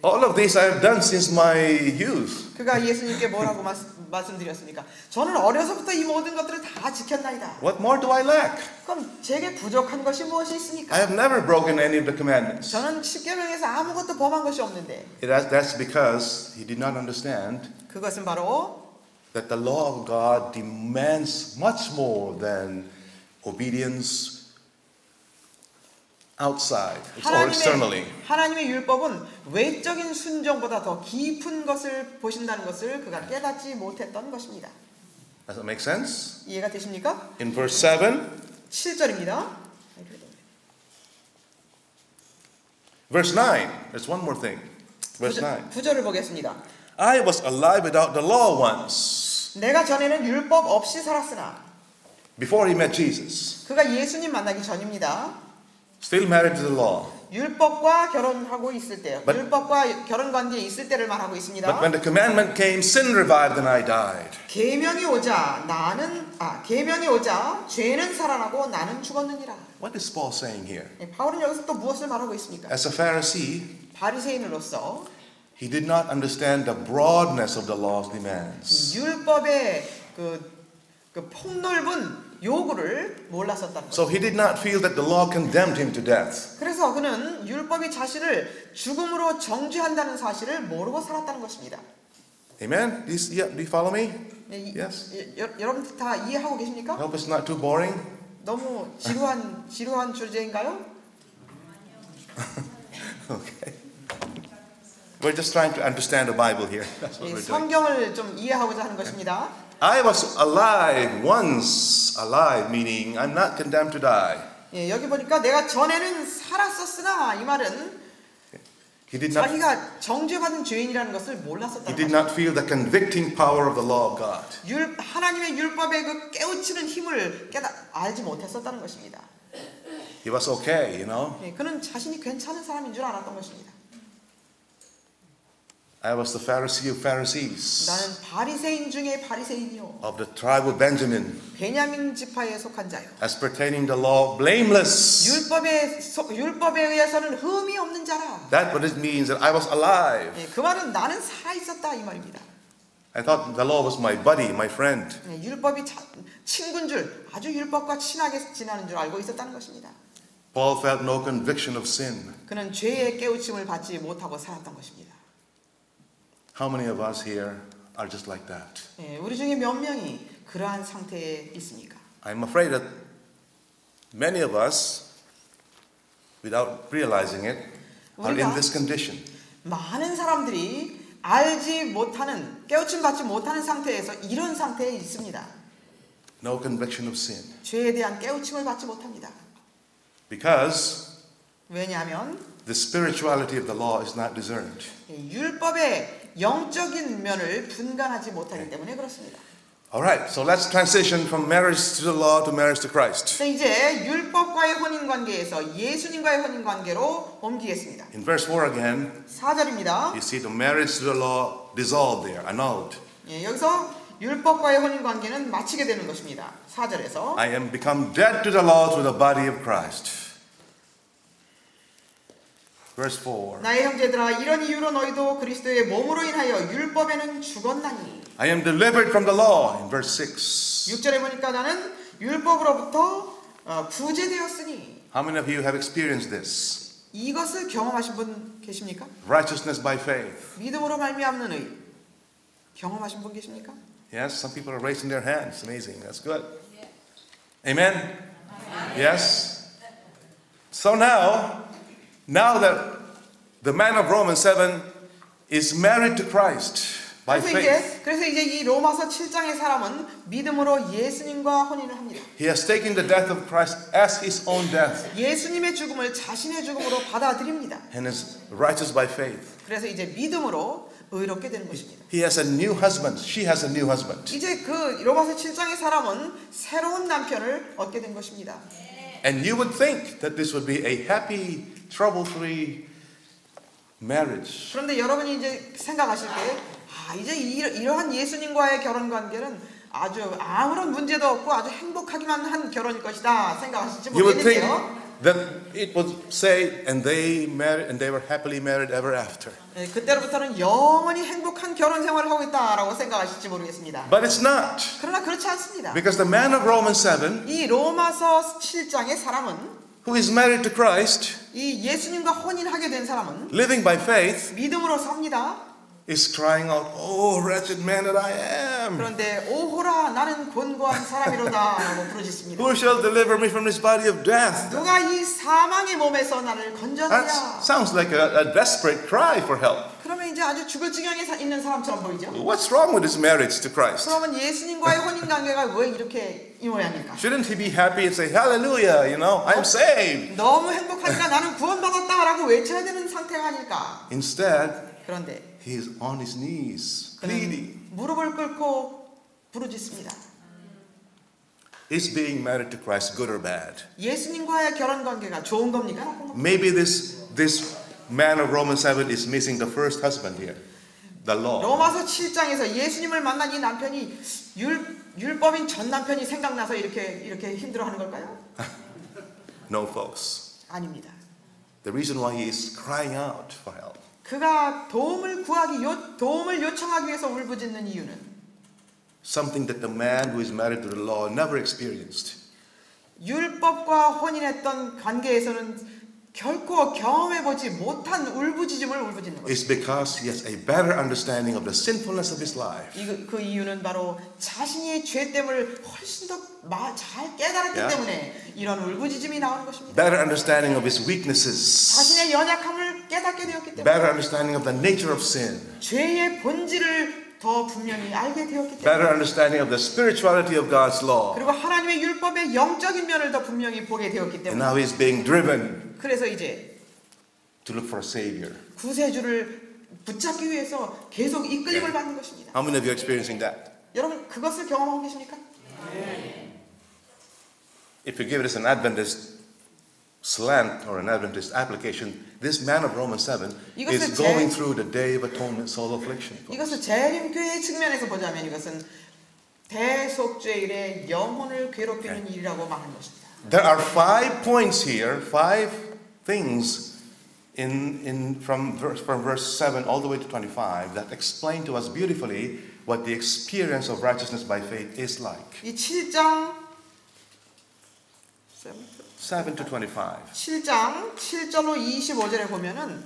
All of this I have done since my youth. 그가 예수님께 뭐라고 말씀드렸습니까? 저는 어려서부터 이 모든 것들을 다 지켰나이다. What more do I lack? 그럼 제게 부족한 것이 무엇이 I 있습니까? have never broken any of the commandments. 저는 십계명에서 아무것도 범한 것이 없는데 That's because he did not understand 그것은 바로 that the law of God demands much more than obedience outside or externally. 하나님의 율법은 외적인 순종보다 더 깊은 것을 보신다는 것을 그가 깨닫지 못했던 것입니다. Does that make sense? 이해가 되십니까? In verse 7, 7절입니다. verse 9, there's one more thing. Verse 9. 9절을 보겠습니다. I was alive without the law once, 내가 전에는 율법 없이 살았으나 before he met Jesus. 그가 예수님 만나기 전입니다. Still married to the law. 율법과 결혼하고 있을 때요. But- 율법과 결혼 관계에 있을 때를 말하고 있습니다. But when the commandment came, sin revived and I died. 계명이 오자 죄는 살아나고 나는 죽었느니라. What is Paul saying here? 바울은 여기서 또 무엇을 말하고 있습니까? As a Pharisee, 바리새인으로서 he did not understand the broadness of the law's demands. 율법의 그 폭넓은 요구를 몰랐었다는 So 거죠. he did not feel that the law condemned him to death. 그래서 그는 율법이 자신을 죽음으로 정죄한다는 사실을 모르고 살았다는 것입니다. Amen? Do you follow me? Yes. 여러분 다 이해하고 계십니까? I hope it's not too boring. 너무 지루한 주제인가요? Okay. We're just trying to understand the Bible here. That's what 이 we're doing. 성경을 좀 이해하고자 하는 것입니다. I was alive once, alive meaning I'm not condemned to die. 예, 여기 보니까 내가 전에는 살았었으나 이 말은 He did not 자기가 정죄받은 죄인이라는 것을 He 몰랐었다는 did 거죠. not feel the convicting power of the law of God. 하나님의 율법의 그 깨우치는 힘을 알지 못했었다는 것입니다. He was okay, you know. 예, 그는 자신이 괜찮은 사람인 줄 알았던 것입니다. I was the Pharisee of Pharisees, 나는 바리새인 중에 바리새인이요, of the tribe of Benjamin, 베냐민 지파에 속한 자요. as pertaining the law, blameless. 율법에 의해서는 흠이 없는 자라. That what it means that I was alive. 예, 그 말은 나는 살아 있었다 이 말입니다. I thought the law was my buddy, my friend. 예, 율법이 친구인 줄, 아주 율법과 친하게 지나는 줄 알고 있었다는 것입니다. Paul felt no conviction of sin. 그는 죄의 깨우침을 받지 못하고 살았던 것입니다. How many of us here are just like that? 예, 우리 중에 몇 명이 그러한 상태에 있습니까? I'm afraid that many of us, without realizing it, are in this condition. 많은 사람들이 알지 못하는, 깨우침 받지 못하는 상태에서 이런 상태에 있습니다. No conviction of sin. 죄에 대한 깨우침을 받지 못합니다. Because 왜냐하면 the spirituality of the law is not discerned. 율법의 영적인 면을 분간하지 못하기 때문에 그렇습니다. Alright, so let's transition from marriage to the law to marriage to Christ. 이제 율법과의 혼인 관계에서 예수님과의 혼인 관계로 옮기겠습니다. In verse 4 again, 4절입니다. you see the marriage to the law dissolved there, annulled. 예, 여기서 율법과의 혼인 관계는 마치게 되는 것입니다. 4절에서 I am become dead to the law through the body of Christ. Verse 4. 나의 형제들아 이런 이유로 너희도 그리스도의 몸으로 인하여 율법에는 죽었나니. I am delivered from the law. In verse 6. 6절에 보니까 나는 율법으로부터 구제되었으니. How many of you have experienced this? 이것을 경험하신 분 계십니까? Righteousness by faith. 믿음으로 말미암는 의. 경험하신 분 계십니까? Yes, some people are raising their hands. Amazing. That's good. Amen? Yes? So now that the man of Romans 7 is married to Christ by faith. 그래서 이제 이 로마서 7장의 사람은 믿음으로 예수님과 혼인을 합니다. He has taken the death of Christ as his own death 예수님의 죽음을 자신의 죽음으로 받아들입니다. and is righteous by faith. 그래서 이제 믿음으로 의롭게 되는 것입니다. He has a new husband. She has a new husband. 이제 그 로마서 7장의 사람은 새로운 남편을 얻게 된 것입니다. And you would think that this would be a happy, trouble-free marriage. 그런데 여러분이 이제 생각하실 때 이제 이러한 예수님과의 결혼 관계는 아주 아무런 문제도 없고 아주 행복하기만 한 결혼일 것이다 생각하실지 You would think 모르겠는데요. that it would say, and they married, and they were happily married ever after. 예, 그때로부터는 영원히 행복한 결혼 생활을 하고 있다라고 생각하실지 모르겠습니다. But it's not. 그러나 그렇지 않습니다. Because the man of Romans 7, 이 로마서 7장의 사람은 who is married to Christ, 이 예수님과 혼인하게 된 사람은 living by faith, 믿음으로 삽니다. is crying out, "Oh, wretched man that I am! 그런데 오호라 나는 곤고한 사람이로다라고 부르짖습니다. Who shall deliver me from this body of death?" 누가 이 사망의 몸에서 나를 That 건져내랴. sounds like a desperate cry for help. 그러면 이제 아주 죽을 지경에 있는 사람처럼 보이죠. What's wrong with his marriage to Christ? 그러면 예수님과의 혼인 관계가 왜 이렇게 이 모양입니까? Shouldn't he be happy and say, "Hallelujah, you know, I'm saved"? 너무 행복하니까 나는 구원받았다라고 외쳐야 되는 상태가 아닐까. Instead, 그런데 he is on his knees, 그는 pleading. 무릎을 꿇고 부르짖습니다. Is being married to Christ good or bad? 예수님과의 결혼 관계가 좋은 겁니까? 나쁜 겁니까? Maybe this man of Romans 7 is missing the first husband here, the law. 로마서 7장에서 예수님을 만난 이 남편이 율법인 전 남편이 생각나서 이렇게 힘들어하는 걸까요? No, folks. 아닙니다. The reason why he is crying out for help 그가 도움을 요청하기 위해서 울부짖는 이유는 something that the man who is married to the law never experienced. 율법과 혼인했던 관계에서는 결코 경험해보지 못한 울부짖음을 울부짖는 것입니다. It's because he has a better understanding of the sinfulness of his life. 그 이유는 바로 자신의 죄됨을 훨씬 더 잘 깨달았기 Yeah. 때문에 이런 울부짖음이 나오는 것입니다. Better understanding of his weaknesses. 자신의 연약함을 깨닫게 되었기 때문에 Better understanding of the nature of sin. 죄의 본질을 더 분명히 알게 되었기 때문에 Better understanding of the spirituality of God's law. 그리고 하나님의 율법의 영적인 면을 더 분명히 보게 되었기 And 때문에 now he's being driven 그래서 이제 to look for a savior. 구세주를 붙잡기 위해서 계속 이끌림을 받는 것입니다. How many of you are experiencing that? 여러분 그것을 경험하고 계십니까? If you give it as an Adventist slant or an Adventist application, this man of Romans 7 is 이것을 going through the day of atonement, soul affliction. 이것을 재림교회의 측면에서 보자면 이것은 대속죄일의 영혼을 괴롭히는 일이라고 말하는 것입니다. There are 5 points here, 5 things from verse 7 all the way to 25 that explain to us beautifully what the experience of righteousness by faith is like. 이 7장 7 to 25. 7장 7절로 25절에 보면은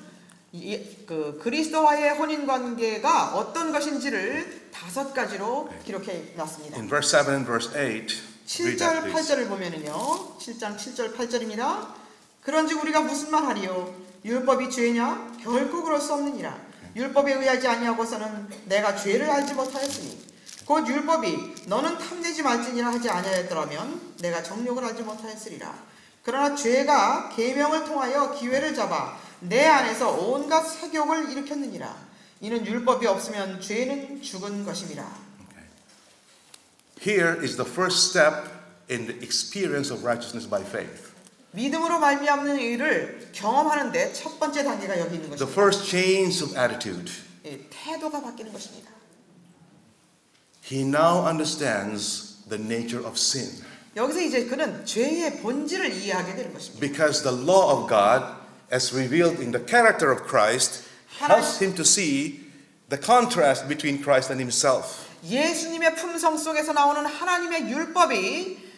그리스도와의 혼인 관계가 어떤 것인지를 5가지로 기록해 놨습니다. In verse 7 and verse 8, read that 7절 please. 8절을 보면은요. 7장 7절 8절입니다. 그런즉 우리가 무슨 말하리요? 율법이 죄냐? 결코 그럴 수 없느니라. 율법에 의하지 아니하고서는 내가 죄를 알지 못하였으니 곧 율법이 너는 탐내지 말지니라 하지 아니하였더라면 내가 정욕을 알지 못하였으리라. 그러나 죄가 계명을 통하여 기회를 잡아 내 안에서 온갖 색욕을 일으켰느니라. 이는 율법이 없으면 죄는 죽은 것임이라. Here is the first step in the experience of righteousness by faith. 믿음으로 말미암는 의를 경험하는데 첫 번째 단계가 여기 있는 The 것입니다. first change of attitude. 태도가 바뀌는 것입니다. He now understands the nature of sin. 여기서 이제 그는 죄의 본질을 이해하게 되는 것입니다. Because the law of God, as revealed in the character of Christ, helps him to see the contrast between Christ and himself. 예수님의 품성 속에서 나오는 하나님의 율법이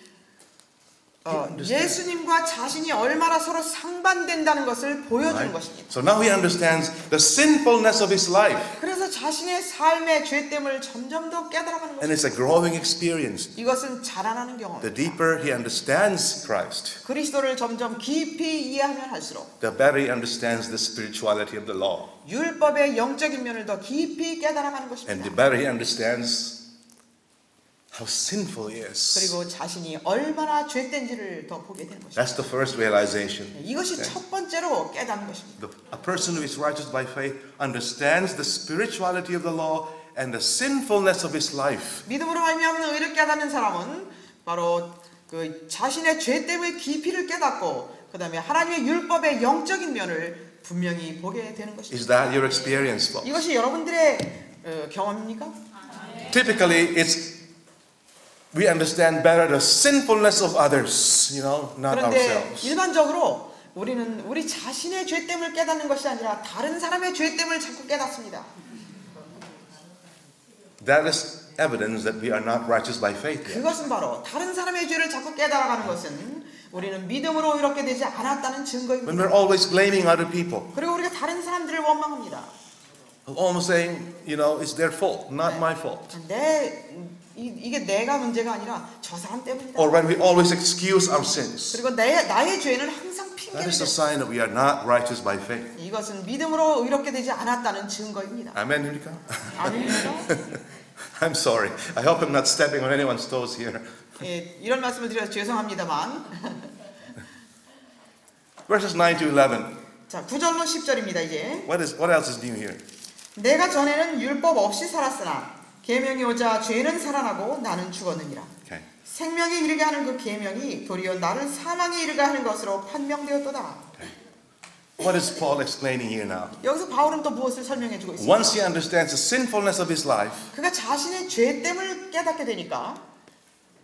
예수님과 자신이 얼마나 서로 상반된다는 것을 보여주는 것입니다. So now he understands the sinfulness of his life. 그래서 자신의 삶의 죄됨을 점점 더 깨달아가는 And it's 것입니다. a growing experience. 이것은 자라나는 The 경험입니다. deeper he understands Christ, 그리스도를 점점 깊이 이해하면 할수록 the better he understands the spirituality of the law. 율법의 영적인 면을 더 깊이 깨달아가는 And 것입니다. the better he understands how sinful he is. 그리고 자신이 얼마나 죄된지를 더 보게 되는 것입니다. That's the first realization. 이것이 첫 번째로 깨닫는 것입니다. A person who is righteous by faith understands the spirituality of the law and the sinfulness of his life. 믿음으로 말미암는 의를 깨닫는 사람은 바로 그 자신의 죄됨의 깊이를 깨닫고 그다음에 하나님의 율법의 영적인 면을 분명히 보게 되는 것입니다. Is that your experience, folks? 이것이 여러분들의 경험입니까? Typically, it's we understand better the sinfulness of others, not 그런데 ourselves. 일반적으로 우리는 우리 자신의 죄됨을 깨닫는 것이 아니라 다른 사람의 죄됨을 자꾸 깨닫습니다. That is evidence that we are not righteous by faith yet. 그것은 바로 다른 사람의 죄를 자꾸 깨달아가는 것은 우리는 믿음으로 이렇게 되지 않았다는 When 증거입니다. we're always blaming other people, 그리고 우리가 다른 사람들을 원망합니다. almost saying, it's their fault, not my fault. 이게 내가 문제가 아니라 저 사람 때문이다. Or when we always excuse our sins. 그리고 나의 죄는 항상 That 핑계를 is a 대. sign that we are not righteous by faith. 이것은 믿음으로 의롭게 되지 않았다는 증거입니다. Amen, Hilika? 아닙니까? I'm sorry. I hope I'm not stepping on anyone's toes here. 예, 이런 말씀을 드려서 죄송합니다만. Verses 9 to 11. 자, 9절로 10절입니다. 이제 What else is new here? 내가 전에는 율법 없이 살았으나 계명이 오자 죄는 살아나고 나는 죽었느니라. Okay. 생명에 이르게 하는 그 계명이 도리어 나를 사망에 이르게 하는 것으로 판명되었도다. What is Paul explaining here now? 여기서 바울은 또 무엇을 설명해 주고 있습니까? Once he understands the sinfulness of his life, 그가 자신의 죄됨을 깨닫게 되니까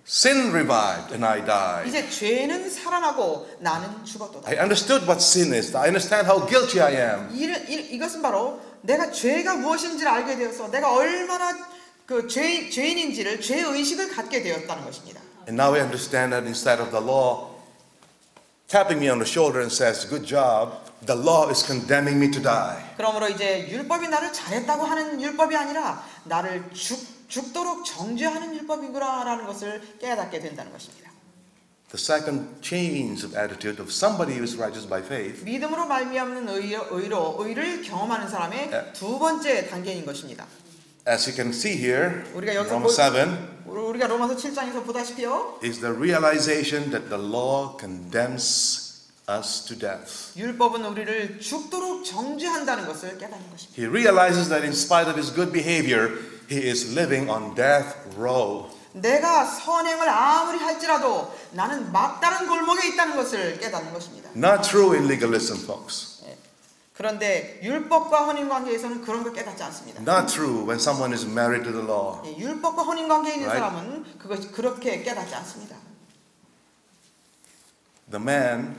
sin revived and I died. 이제 죄는 살아나고 나는 죽었도다. I understood what sin is. I understand how guilty I am. 이것은 바로 내가 죄가 무엇인지를 알게 되어서 내가 얼마나 그 죄인인지를 죄의식을 갖게 되었다는 것입니다. And now I understand that instead of the law tapping me on the shoulder and says, good job, the law is condemning me to die. 그러므로 이제 율법이 나를 잘했다고 하는 율법이 아니라 나를 죽도록 정죄하는 율법이구나라는 것을 깨닫게 된다는 것입니다. The second change of attitude of somebody who is righteous by faith 믿음으로 말미암는 의를 경험하는 사람의 두 번째 단계인 것입니다. as you can see here, 우리가 여기서 Romans 7, 우리가 로마서 7장에서 보다시피요. is the realization that the law condemns us to death. 율법은 우리를 죽도록 정죄한다는 것을 깨닫는 것입니다. He realizes that in spite of his good behavior, he is living on death row. 내가 선행을 아무리 할지라도 나는 막다른 골목에 있다는 것을 깨닫는 것입니다. Not true in legalism, folks. 그런데 율법과 혼인 관계에서는 그런 걸 깨닫지 않습니다. Not true when someone is married to the law. 율법과 혼인 관계에 있는 Right. 사람은 그것이 그렇게 깨닫지 않습니다. The man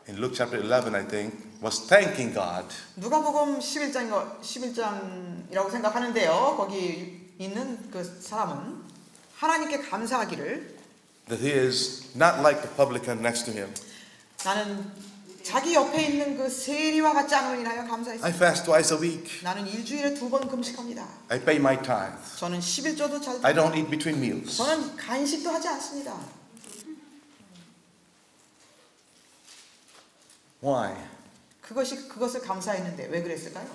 in Luke chapter 11, I think, was thanking God 누가복음 11장이라고 생각하는데요. 거기 있는 그 사람은 하나님께 감사하기를 that he is not like the publican next to him. 나는 자기 옆에 있는 그 세리와 같지 않으리라 하여 I 감사했습니다. fast twice a week. 나는 일주일에 2번 금식합니다. I pay my tithe. 저는 11조도 잘 I don't eat between meals. 저는 간식도 하지 않습니다. Why? 그것을 감사했는데 왜 그랬을까요?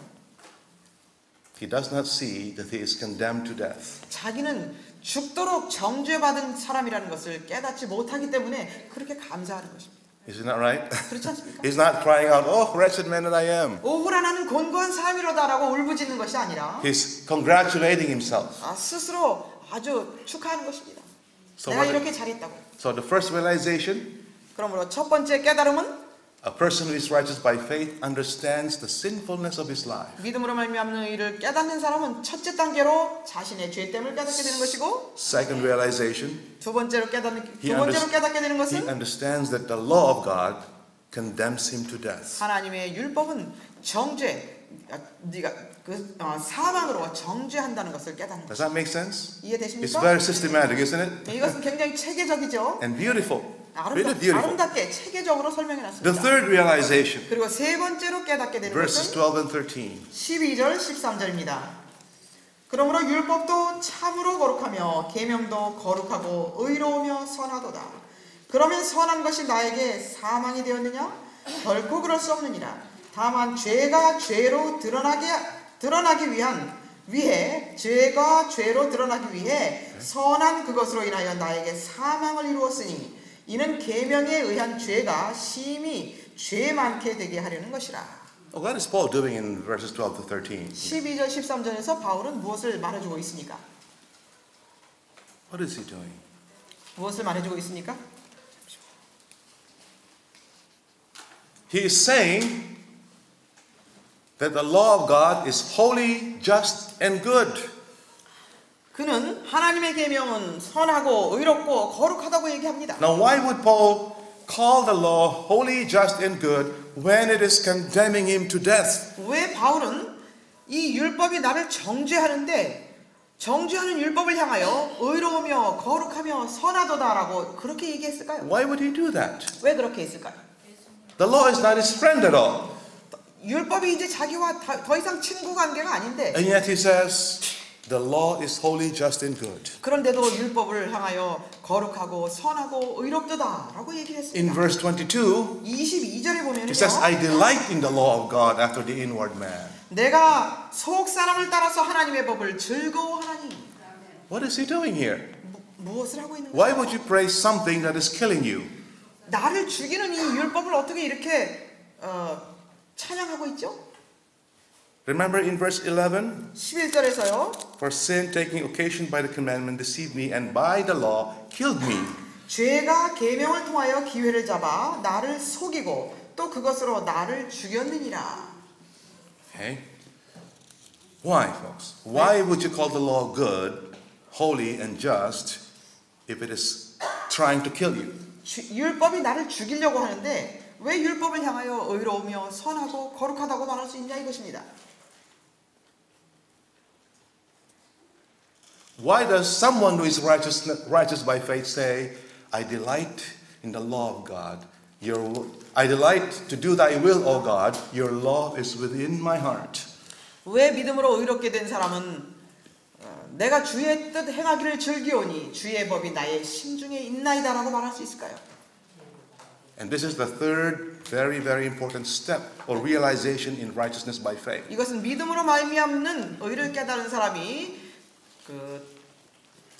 He does not see that he is condemned to death. 자기는 죽도록 정죄받은 사람이라는 것을 깨닫지 못하기 때문에 그렇게 감사하는 것입니다. Isn't that right? 그렇지 않습니까? He's not crying out, oh, wretched man that I am. 오호라 나는 곤고한 사람이로다라고 울부짖는 것이 아니라 He's congratulating himself. 스스로 아주 축하하는 것입니다. So 내가 what- 이렇게 잘했다고. So the first realization, 그러므로 첫 번째 깨달음은 a person who is righteous by faith understands the sinfulness of his life. 믿음으로 말미암는 일을 깨닫는 사람은 첫째 단계로 자신의 죄됨을 깨닫게 되는 것이고 Second realization, 두 번째로 깨닫게 되는 he 것은 understands that the law of God condemns him to death. 하나님의 율법은 사망으로 정죄한다는 것을 깨닫는 Does 것. that make sense? It's 이해되십니까? very systematic, isn't it? 이것은 굉장히 체계적이죠. And beautiful. Really beautiful. 아름답게 체계적으로 설명해 The 놨습니다. third realization, 그리고 세 번째로 깨닫게 되는 verses 것은 12 and 13. 12절 13절입니다. 그러므로 율법도 참으로 거룩하며 계명도 거룩하고 의로우며 선하도다. 그러면 선한 것이 나에게 사망이 되었느냐? 결코 그럴 수 없느니라. 다만 죄가 죄로 드러나기 위해 죄가 죄로 드러나기 위해 선한 그것으로 인하여 나에게 사망을 이루었으니 이는 계명에 의한 죄가 심히 죄 많게 되게 하려는 것이라. What is Paul doing in verses 12 to 13? 12절 13절에서 바울은 무엇을 말해주고 있습니까? What is he doing? 무엇을 말해주고 있습니까? He is saying that the law of God is holy, just, and good. 그 그는 하나님의 계명은 선하고 의롭고 거룩하다고 얘기합니다. Now, why would Paul call the law holy, just, and good when it is condemning him to death? 왜 바울은 이 율법이 나를 정죄하는데 정죄하는 율법을 향하여 의로우며 거룩하며 선하도다라고 그렇게 얘기했을까요? Why would he do that? 왜 그렇게 했을까요? The law is not his friend at all. 율법이 이제 자기와 더 이상 친구 관계가 아닌데 And yet he says, the law is holy, just, and good. 그런데도 율법을 향하여 거룩하고 선하고 의롭도다라고 얘기를 In 했습니다. verse 22, 22절에 보면요. he says, I delight in the law of God after the inward man. 내가 속 사람을 따라서 하나님의 법을 즐거워하나니. What is he doing here? 무엇을 하고 있는 Why 거예요? would you praise something that is killing you? 나를 죽이는 이 율법을 어떻게 이렇게 찬양하고 있죠? Remember in verse 11, 11절에서요. for sin taking occasion by the commandment deceived me and by the law killed me. 죄가 계명을 통하여 기회를 잡아 나를 속이고 또 그것으로 나를 죽였느니라. Okay? Why, folks? Why would you call the law good, holy, and just if it is trying to kill you? 율법이 나를 죽이려고 하는데 왜 율법을 향하여 의로우며 선하고 거룩하다고 말할 수 있냐 이것입니다. Why does someone who is righteous by faith say, I delight in the law of God. I delight to do thy will, O God. Your law is within my heart. 왜 믿음으로 의롭게 된 사람은 내가 주의 뜻 행하기를 즐기오니 주의 법이 나의 심중에 있나이다라고 말할 수 있을까요? And this is the third very, very important step or realization in righteousness by faith. 이것은 믿음으로 말미암는 의를 깨달은 사람이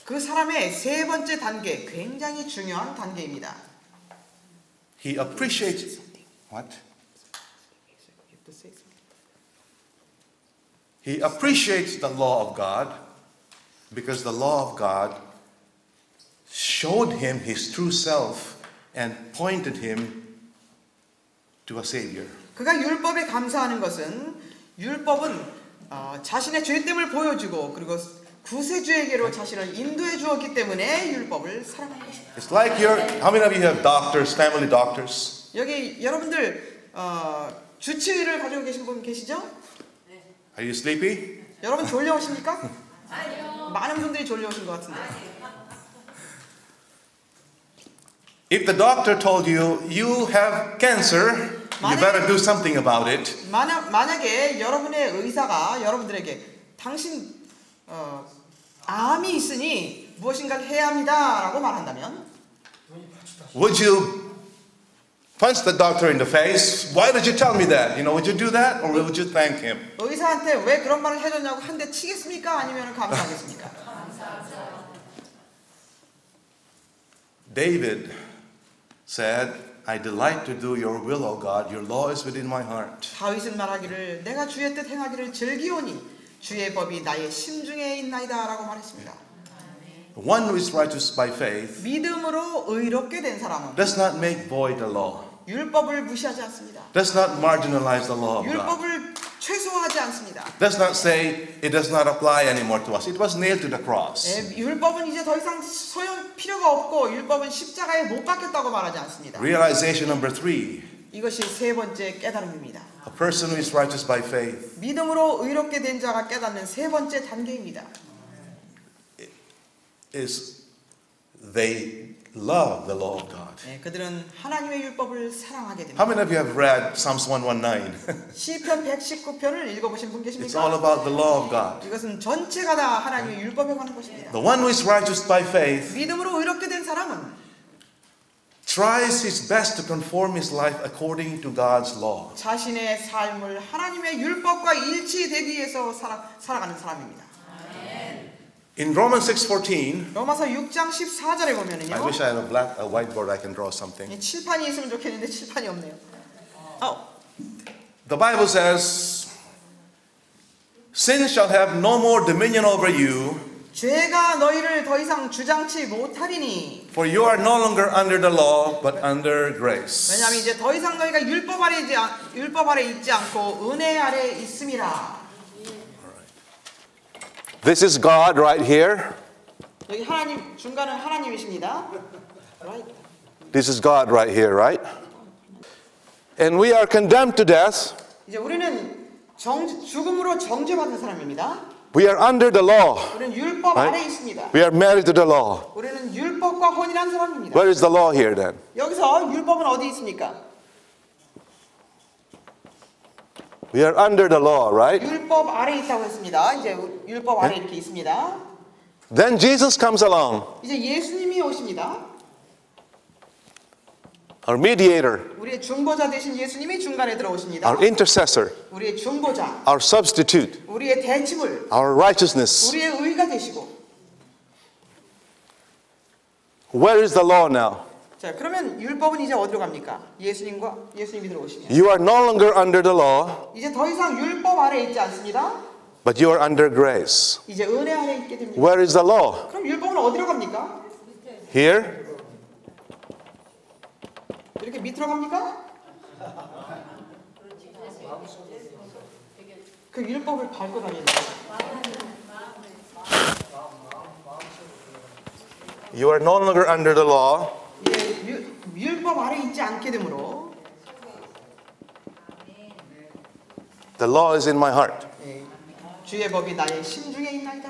그 사람의 세 번째 단계, 굉장히 중요한 단계입니다. He appreciates what? He appreciates the law of God because the law of God showed him his true self and pointed him to a Savior. 그가 율법에 감사하는 것은 율법은 자신의 죄됨을 보여주고 그리고 구세주에게로 자신을 인도해 주었기 때문에 율법을 사랑하는 것입니다. It's like how many of you have doctors, family doctors? 여기 여러분들 주치의를 가지고 계신 분 계시죠? Are you sleepy? 여러분 졸려오십니까? 아니요. 많은 분들이 졸려오신 것 같은데. If the doctor told you you have cancer, you better do something about it. 만약에 여러분의 의사가 여러분들에게 당신 암이 있으니 무엇인가를 해야 합니다라고 말한다면 Would you punch the doctor in the face? Why did you tell me that? Would you do that or would you thank him? 의사한테 왜 그런 말을 해줬냐고 한 대 치겠습니까? 아니면 감사하겠습니까? David said, I delight to do your will, O God. Your law is within my heart. 다윗은 말하기를 내가 주의 뜻 행하기를 즐기오니 주의 법이 나의 심중에 있나이다라고 말했습니다. One who is righteous by faith 믿음으로 의롭게 된 사람은 does not make void the law, 율법을 무시하지 않습니다. does not marginalize the law of God, 율법을 최소화하지 않습니다. does not say it does not apply anymore to us. It was nailed to the cross. 율법은 이제 더 이상 소용 필요가 없고 율법은 십자가에 못 박혔다고 말하지 않습니다. Realization number 3. 이것이 세 번째 깨달음입니다. A person who is righteous by faith 믿음으로 의롭게 된 자가 깨닫는 세 번째 단계입니다. is they love the law of God. 그들은 하나님의 율법을 사랑하게 How 됩니다. many of you have read Psalms 119? 시편 119편을 읽어보신 분 It's all 계십니까? about the law of God. 이것은 전체가 다 하나님의 율법에 관한 것입니다. The one who is righteous by faith 믿음으로 의롭게 된 사람은 tries his best to conform his life according to God's law. 자신의 삶을 하나님의 율법과 일치되기 위해서 살아가는 사람입니다. In Romans 6:14, 로마서 6장 14절에 I 보면은요. wish I had a whiteboard I can draw something. 칠판이 있으면 좋겠는데 칠판이 없네요. The Bible says, sin shall have no more dominion over you, 죄가 너희를 더 이상 주장치 못하리니. for you are no longer under the law, but under grace. 왜냐하면 이제 더 이상 너희가 율법 아래 있지 않고 은혜 아래 있음이라. This is God right here. 여기 하나님 중간은 하나님이십니다. Right. This is God right here, right? And we are condemned to death. 이제 우리는 죽음으로 정죄받은 사람입니다. We are under the law. 우리는 율법 Right? 아래 있습니다. We are married to the law. 우리는 율법과 혼인한 사람입니다. Where is the law here then? 여기서 율법은 어디 있습니까? We are under the law, right? 율법 아래 있다고 했습니다. 이제 율법 아래 이렇게 있습니다. Then Jesus comes along, 이제 예수님이 오십니다. our mediator, 우리의 중보자 되신 예수님이 중간에 들어오십니다. our intercessor, 우리의 중보자, our substitute, 우리의 대치물, our righteousness. 우리의 의가 되시고. Where is the law now? 자, 그러면 율법은 이제 어디로 갑니까? 예수님이 들어오시면. You are no longer under the law, 이제 더 이상 율법 아래 있지 않습니다. but you are under grace. 이제 은혜 아래 있게 됩니다. Where is the law? 그럼 율법은 어디로 갑니까? Here? 이렇게 밑으로 갑니까? 그 율법을 밟고 다니는 거예요. You are no longer under the law, 이제 율법 아래 있지 않게 되므로 the law is in my heart. 주의 법이 나의 심중에 있나이다.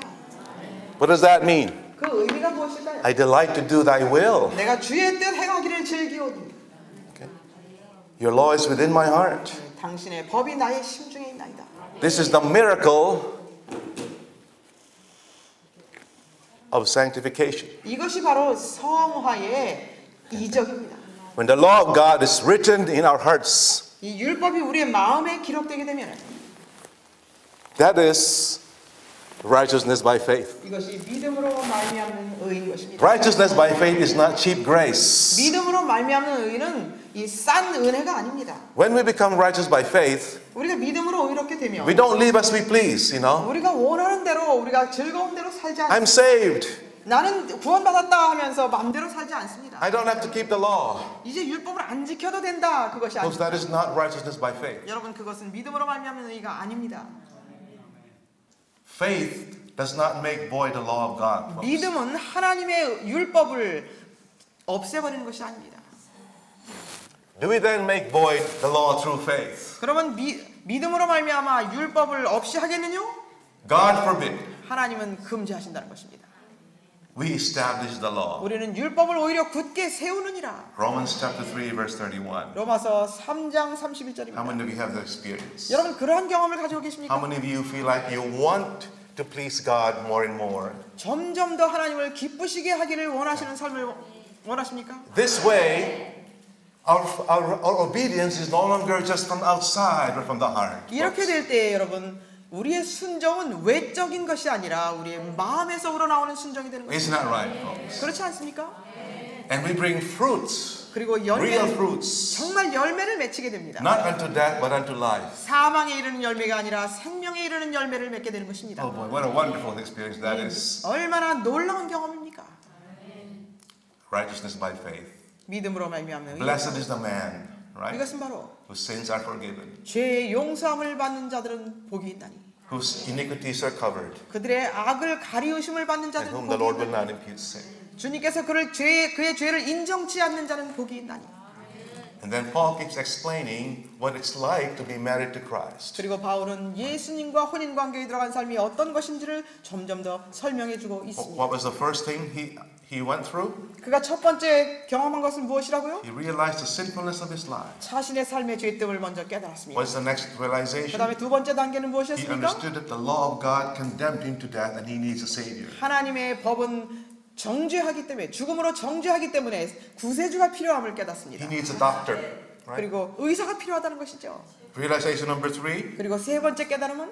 What does that mean? 그 의미가 무엇일까요? I delight to do thy will. 내가 주의 뜻 행하기를 즐기오니 Your law is within my heart. 당신의 법이 나의 심중에 있나이다. This is the miracle of sanctification. 이것이 바로 성화의 이적입니다. When the law of God is written in our hearts, 이 율법이 우리의 마음에 기록되게 되면 that is righteousness by faith. 이것이 믿음으로 말미암는 의인 것입니다. Righteousness by faith is not cheap grace. 믿음으로 말미암는 의는 이 싼 은혜가 아닙니다. When we become righteous by faith, 우리가 믿음으로 의롭게 되면 we don't live as we please, you know. 우리가 원하는 대로 우리가 즐거운 대로 살지 I'm 않습니다. saved. 나는 구원받았다 하면서 마음대로 살지 않습니다. I don't have to keep the law. 이제 율법을 안 지켜도 된다. 그것이 Because 아닙니다. that is not righteousness by faith. 여러분 그것은 믿음으로 말미암는 의가 아닙니다. Faith does not make void the law of God. folks. 믿음은 하나님의 율법을 없애버리는 것이 아닙니다. Do we then make void the law through faith? 그러면 믿음으로 말미암아 율법을 없이 하겠느냐? God forbid. 하나님은 금지하신다는 것입니다. We establish the law. 우리는 율법을 오히려 굳게 세우느니라. Romans chapter 3 verse 31. 로마서 3장 How 31절입니다. many of you have that experience? 여러분 그러한 경험을 가지고 How 계십니까? many of you feel like you want to please God more and more? 점점 더 하나님을 기쁘시게 하기를 원하시는 삶을 원하십니까? This way, our obedience is no longer just from outside but from the heart. 이렇게 될 때 여러분 우리의 순종은 외적인 것이 아니라 우리의 마음에서 우러나오는 순종이 되는 Isn't 것입니다. that right, folks? 그렇지 않습니까? And we bring fruits, 그리고 real 열매는 fruits, 정말 열매를 맺히게 됩니다. not unto death but unto life. 사망에 이르는 열매가 아니라 생명에 이르는 열매를 맺게 되는 것입니다. Oh boy, what a wonderful experience that is. 얼마나 놀라운 경험입니까? Righteousness by faith. 믿음으로 말미암는 의. Blessed is the man, right? 이것은 바로 Whose sins are forgiven, 죄의 용서함을 받는 자들은 복이 있나니 whose iniquities are covered, 그들의 악을 가리우심을 받는 and 자들은 whom the 복이 Lord will 있나니 not impute sin. 주님께서 그의 죄를 인정치 않는 자는 복이 있나니. And then Paul keeps explaining what it's like to be married to Christ. 그리고 바울은 예수님과 혼인 관계에 들어간 삶이 어떤 것인지를 점점 더 설명해주고 있습니다. What was the first thing he went through? 그가 첫 번째 경험한 것은 무엇이라고요? He realized the sinfulness of his life. 자신의 삶의 죄됨을 먼저 깨달았습니다. What's the next 그 realization? 다음에 두 번째 단계는 He 무엇이었습니까? understood that the law of God condemned him to death and he needs a savior. 하나님의 법은 정죄하기 때문에 죽음으로 정죄하기 때문에 구세주가 필요함을 깨닫습니다. He needs a doctor. Right? 그리고 의사가 필요하다는 것이죠. Realization number 3, 그리고 세 번째 깨달음은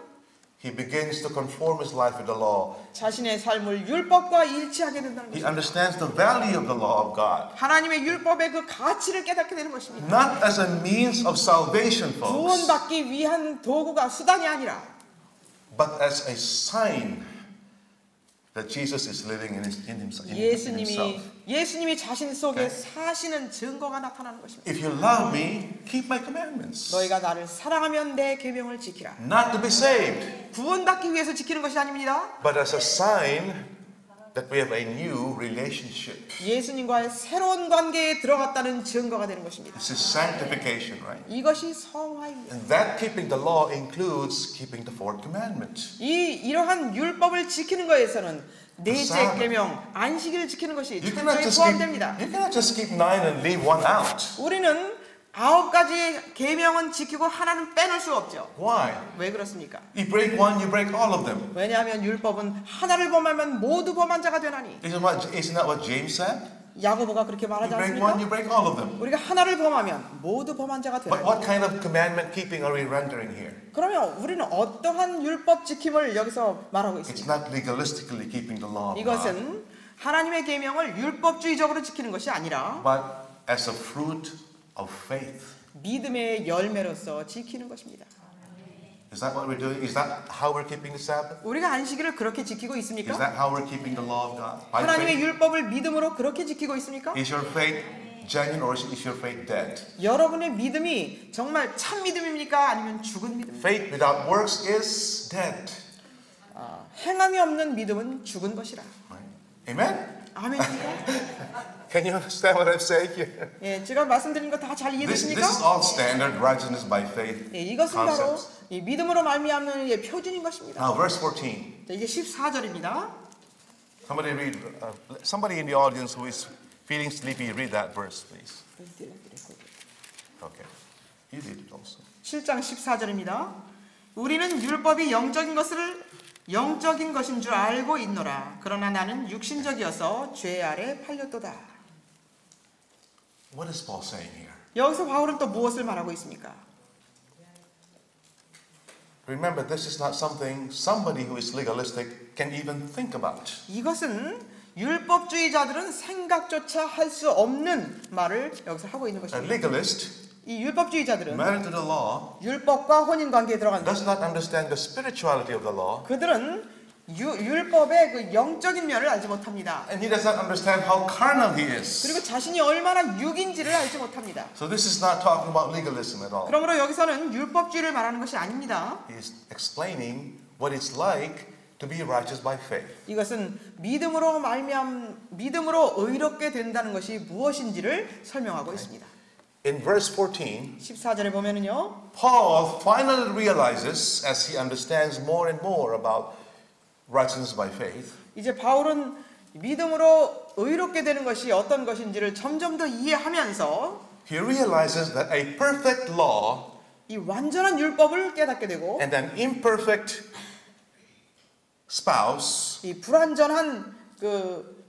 he begins to conform his life with the law. 자신의 삶을 율법과 일치하게 된다는 He 것입니다. understands the value of the law of God. 하나님의 율법의 그 가치를 깨닫게 되는 것입니다. Not as a means of salvation, folks, 구원받기 위한 도구가 수단이 아니라 but as a sign that Jesus is living in himself. 예수님이 자신 속에 사시는 증거가 나타나는 것입니다. If you love me, keep my commandments. 너희가 나를 사랑하면 내 계명을 지키라. Not to be saved, 구원받기 위해서 지키는 것이 아닙니다. but as a sign that we have a new relationship. 예수님과의 새로운 관계에 들어갔다는 증거가 되는 것입니다. This is sanctification, right? 이것이 성화입니다. And that keeping the law includes keeping the fourth commandment. 이러한 율법을 지키는 것에서는 넷째 계명 안식일을 지키는 것이 철저히 포함됩니다. You cannot just keep 9 and leave 1 out. 우리는 9가지의 계명은 지키고 하나는 빼놓을 수 없죠. Why? 왜 그렇습니까? You break one, you break all of them. 왜냐하면 율법은 하나를 범하면 모두 범한 자가 되나니. Isn't that what James said? 야고보가 그렇게 말하지 You break one, 않습니까? you break all of them. 우리가 하나를 범하면 모두 범한 자가 But 되나니. what kind of commandment keeping are we rendering here? 그러면 우리는 어떠한 율법 지킴을 여기서 말하고 It's 있습니까? not legalistically keeping the law of God, 이것은 하나님의 계명을 율법주의적으로 지키는 것이 아니라 but as a fruit of faith. 믿음의 열매로서 지키는 것입니다. Is that what we're doing? Is that how we're keeping the Sabbath? 우리가 안식일을 그렇게 지키고 Is 있습니까? that how we're keeping the law of God? By 하나님의 faith? 율법을 믿음으로 그렇게 지키고 있습니까? Is your faith genuine or is your faith dead? 여러분의 믿음이 정말 참 믿음입니까? 아니면 죽은 믿음입니까? Faith without works is dead. 행함이 없는 믿음은 죽은 것이라. Right? Amen? 아멘입니다. Can you understand what I'm saying here? 예, 제가 말씀드린 거 다 잘 This 이해되십니까? is all standard righteousness by faith 예, 이것은 바로 concepts. 이 믿음으로 말미암는 예, 표준인 것입니다. Now, verse 14. 자, 이게 14절입니다. Somebody in the audience who is feeling sleepy, read that verse, please. Okay. You read it also. 7장 14절입니다. 우리는 율법이 영적인 것인 줄 알고 있노라. 그러나 나는 육신적이어서 죄 아래 팔렸도다. What is Paul saying here? 여기서 바울은 또 무엇을 말하고 있습니까? Remember, this is not something somebody who is legalistic can even think about. 이것은 율법주의자들은 생각조차 할 수 없는 말을 여기서 하고 있는 A 것입니다. legalist, 이 율법주의자들은 married to the law, 율법과 혼인 관계에 들어간다. does not understand the spirituality of the law, 그들은 율법의 그 영적인 면을 알지 못합니다. and he does not understand how carnal he is. 그리고 자신이 얼마나 육인지를 알지 못합니다. So this is not talking about legalism at all. 그러므로 여기서는 율법주의를 말하는 것이 아닙니다. He is explaining what it's like to be righteous by faith. 이것은 믿음으로 의롭게 된다는 것이 무엇인지를 설명하고 있습니다. In verse 14, 14절에 보면은요. Paul finally realizes, as he understands more and more about righteousness by faith, 이제 바울은 믿음으로 의롭게 되는 것이 어떤 것인지를 점점 더 이해하면서 he realizes that a perfect law 이 완전한 율법을 깨닫게 되고 and an imperfect spouse, 이 불완전한 그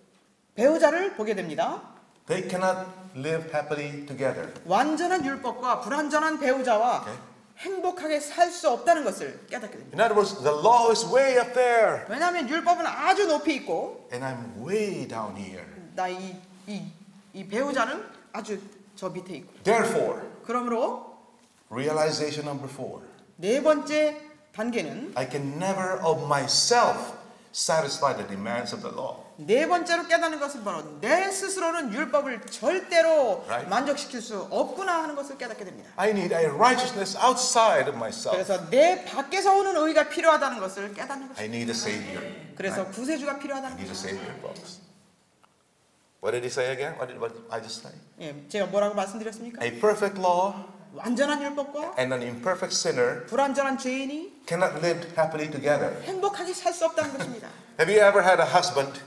배우자를 보게 됩니다. they cannot live happily together. 완전한 율법과 불완전한 배우자와 Okay. 행복하게 살 수 없다는 것을 깨닫게 됩니다. In other words, the law is way up there 왜냐하면 율법은 아주 높이 있고 and I'm way down here. 나 이 배우자는 아주 저 밑에 있고. Therefore, 그러므로 realization number 4. 네 번째 단계는 I can never of myself satisfy the demands of the law. 네 번째로 깨닫는 것은 바로 내 스스로는 율법을 절대로 Right. 만족시킬 수 없구나 하는 것을 깨닫게 됩니다. I need a righteousness outside of myself. 그래서 내 밖에서 오는 의가 필요하다는 것을 깨닫는 것입니다. I need a savior. 그래서 Right? 구세주가 I 필요하다는 need a 것입니다. savior, folks. What did he say again? What did I just say? 예, 제가 뭐라고 말씀드렸습니까? A perfect law 완전한 율법과 and an imperfect sinner 불완전한 죄인이 cannot live happily together. 행복하게 살 수 없다는 것입니다. Have you ever had a husband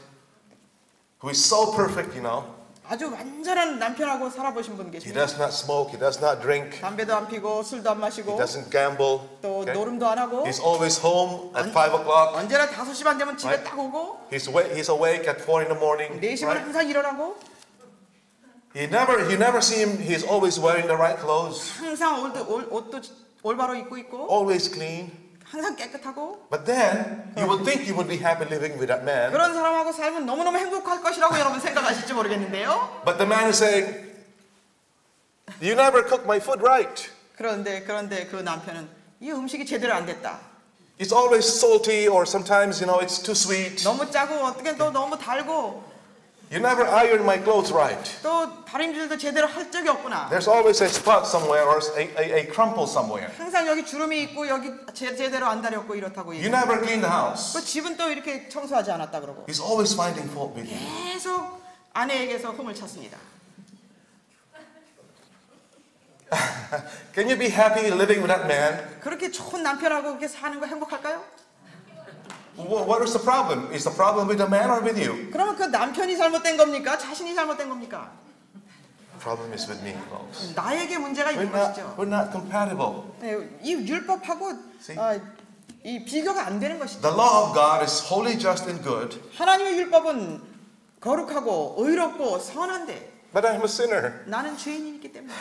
who is so perfect, you know? 아주 완전한 남편하고 살아보신 분 He 계십니까? does not smoke, he does not drink, 담배도 안 피고 술도 안 he 마시고 doesn't gamble. 또 Okay? 노름도 안 하고 He's always home at 5 o'clock. 언제나 5시 반 되면 집에 Right. 딱 오고 He's awake at 4 in the morning. 4시면 Right? 항상 일어나고 You never see him. He's always wearing the right clothes, 항상 옷도 올바로 입고 있고 always clean. 항상 깨끗하고 But then you would think you would be happy living with that man. 그런 사람하고 살면 너무너무 행복할 것이라고 여러분 생각하실지 모르겠는데요. But the man is saying, "You never cook my food right. 그런데 그 남편은 이 음식이 제대로 안 됐다. It's always salty or sometimes, it's too sweet. 너무 짜고 어떻게 또 너무 달고 You never iron my clothes right. 또 다림질도 제대로 할 적이 없구나. There's always a spot somewhere or a crumple somewhere. 항상 여기 주름이 있고 여기 제대로 안 다렸고 이렇다고 You 얘기해. never clean the house. 또 집은 또 이렇게 청소하지 않았다 그러고 He's always finding fault with you. 계속 아내에게서 흠을 찾습니다. Can you be happy living with that man? 그렇게 좋은 남편하고 그렇게 사는 거 행복할까요? What is the problem? Is the problem with the man or with you? 그러면 그 남편이 잘못된 겁니까? 자신이 잘못된 겁니까? The problem is with me, folks. 나에게 문제가 있는 것이죠. We're not compatible. 네, 이 율법하고 이 비교가 안 되는 것이죠. The law of God is holy, just, and good. 하나님의 율법은 거룩하고 의롭고 선한데 But I'm a sinner. 나는 죄인이기 때문에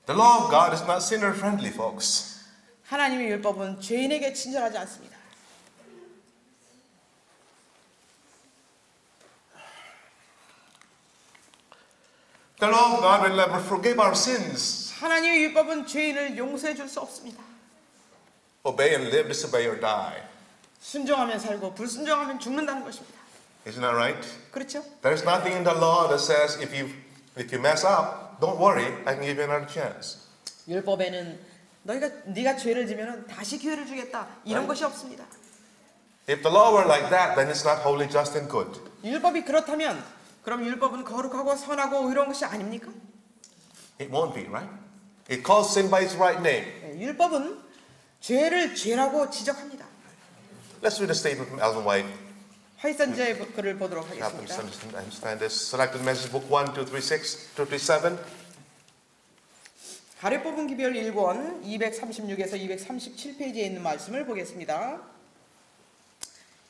The law of God is not sinner friendly, folks. 하나님의 율법은 죄인에게 친절하지 않습니다. The law of God will never forgive our sins. 하나님의 율법은 죄인을 용서해 줄 수 없습니다. Obey and live, disobey or die. 순종하면 살고 불순종하면 죽는다는 것입니다. Isn't that right? 그렇죠? There's nothing in the law that says if you mess up, don't worry, I can give you another chance. 율법에는 네가 죄를 지면은 다시 기회를 주겠다 이런 것이 없습니다. If the law were like that, then it's not holy, just, and good. 율법이 그렇다면 그럼 율법은 거룩하고 선하고 의로운 것이 아닙니까? It won't be, right? It calls sin by its right name. 네, 율법은 죄를 죄라고 지적합니다. Let's read a statement from Ellen White. 화이선제의 글을 보도록 Help us 하겠습니다. understand this. Selected Message Book 1, 2, 3, 6, 2, 3, 7. 가래 뽑은 기별 1권 236에서 237페이지에 있는 말씀을 보겠습니다.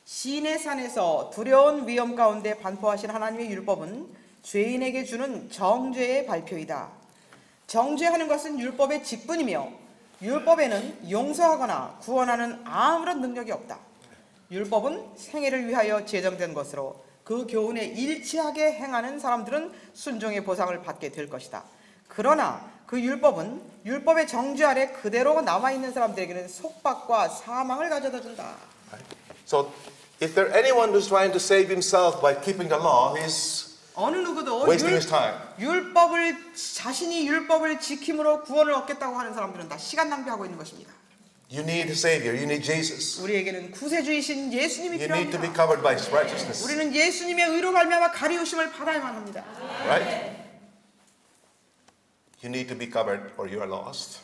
시내 산에서 두려운 위험 가운데 반포하신 하나님의 율법은 죄인에게 주는 정죄의 발표이다. 정죄하는 것은 율법의 직분이며 율법에는 용서하거나 구원하는 아무런 능력이 없다. 율법은 생애를 위하여 제정된 것으로 그 교훈에 일치하게 행하는 사람들은 순종의 보상을 받게 될 것이다. 그러나 그 율법은 율법의 정죄 아래 그대로 남아있는 사람들에게는 속박과 사망을 가져다 준다. So, if there anyone who's trying to save himself by keeping the law, he's 어느 누구도 wasting his time. 자신이 율법을 지킴으로 구원을 얻겠다고 하는 사람들은 다 시간 낭비하고 있는 것입니다. You need a savior. You need Jesus. 우리에게는 구세주이신 예수님이 You need to be 필요합니다. covered by his righteousness. 우리는 예수님의 의로 말미암아 가리우심을 받아야만 합니다. Right? You need to be covered or you are lost.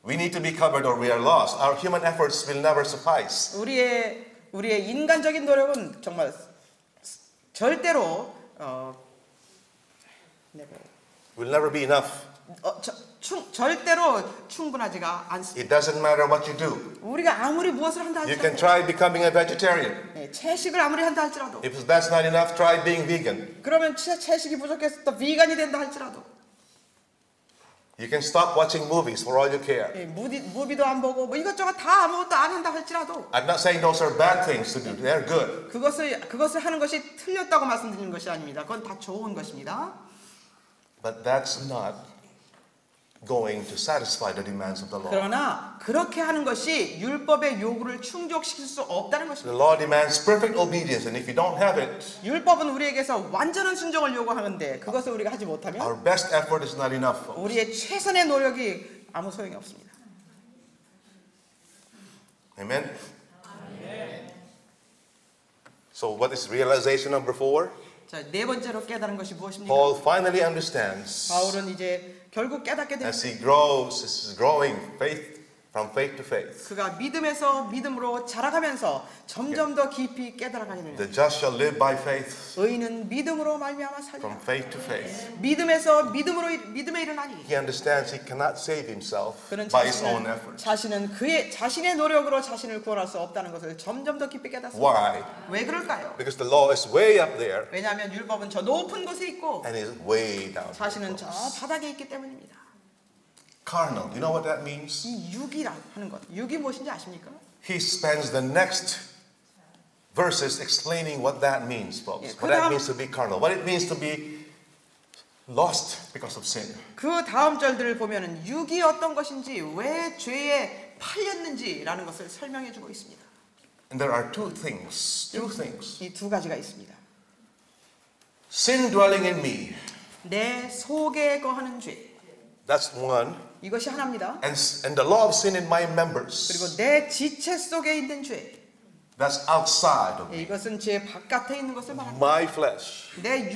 We need to be covered or we are lost. Our human efforts will never suffice. 우리의 인간적인 노력은 정말 절대로 Will never be enough. 절대로 충분하지가 않습니다. It doesn't matter what you do. 우리가 아무리 무엇을 한다 You can 할지라도 try becoming a vegetarian. 채식을 아무리 한다 할지라도 If that's not enough, try being vegan. 그러면 채식이 부족해서 또 비건이 된다 할지라도 You can stop watching movies for all you care. 무비도 안 보고 뭐 이것저것 다 아무것도 안 한다 할지라도 I'm not saying those are bad things to do. They're good. 그것을 하는 것이 틀렸다고 말씀드리는 것이 아닙니다. 그건 다 좋은 것입니다. But that's not going to satisfy the demands of the law. 그러나 그렇게 하는 것이 율법의 요구를 충족시킬 수 없다는 The 것입니다. law demands perfect obedience, and if you don't have it, 율법은 우리에게서 완전한 순종을 요구하는데 그것을 우리가 하지 못하면 our best effort is not enough. Folks. 우리의 최선의 노력이 아무 소용이 없습니다. Amen? So what is realization number 4? 자, 네 번째로 깨달은 것이 무엇입니까? Paul finally understands 바울은 이제 결국 깨닫게 됩니다. as he grows, as he's growing from faith to faith. 그가 믿음에서 믿음으로 자라가면서 점점 더 깊이 깨달아가게 됩니다. The just shall live by faith. 의인은 믿음으로 말미암아 From 살리라. faith to faith. 믿음에서 믿음에 일어나니. He understands he cannot save himself 그는 by his own effort. 자신은 자신의 노력으로 자신을 구원할 수 없다는 것을 점점 더 깊이 깨닫습니다. Why? 왜 그럴까요? Because the law is way up there 왜냐하면 율법은 저 높은 곳에 있고 and is way down. 자신은 저 바닥에 있기 때문입니다. Carnal. You know what that means? 이 육이라 하는 것, 육이 무엇인지 아십니까? He spends the next verses explaining what that means, folks. Yeah, What that means to be carnal. What it means to be lost because of sin. 그 다음 절들을 보면은 육이 어떤 것인지 왜 죄에 팔렸는지라는 것을 설명해 주고 있습니다. And there are two things. 이 두 가지가 있습니다. Sin dwelling in me. 내 속에 거하는 죄. That's one. 이것이 하나입니다. And the law of sin in my members. 그리고 내 지체 속에 있는 죄. That's outside of me. 이것은 제 바깥에 있는 것을 말합니다. My flesh. 내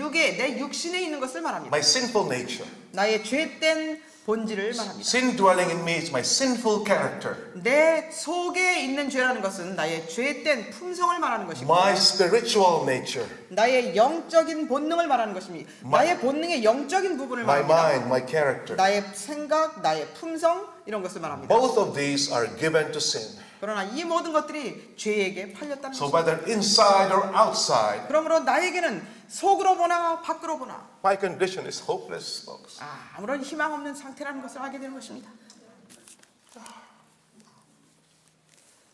육신에 있는 것을 말합니다. My sinful nature. 나의 죄된 본질을 말합니다. Sin dwelling in me is my sinful character. 내 속에 있는 죄라는 것은 나의 죄된 품성을 말하는 것입니다. My spiritual nature. 나의 영적인 본능을 말하는 것입니다. 나의 본능의 영적인 부분을 My 말합니다. mind, my character. 나의 생각, 나의 품성 이런 것을 말합니다. Both of these are given to sin. 그러나 이 모든 것들이 죄에게 팔렸다는 So 것입니다. whether inside or outside, 그러므로 나에게는 속으로 보나 밖으로 보나 my condition is hopeless, folks. 아무런 희망 없는 상태라는 것을 알게 되는 것입니다.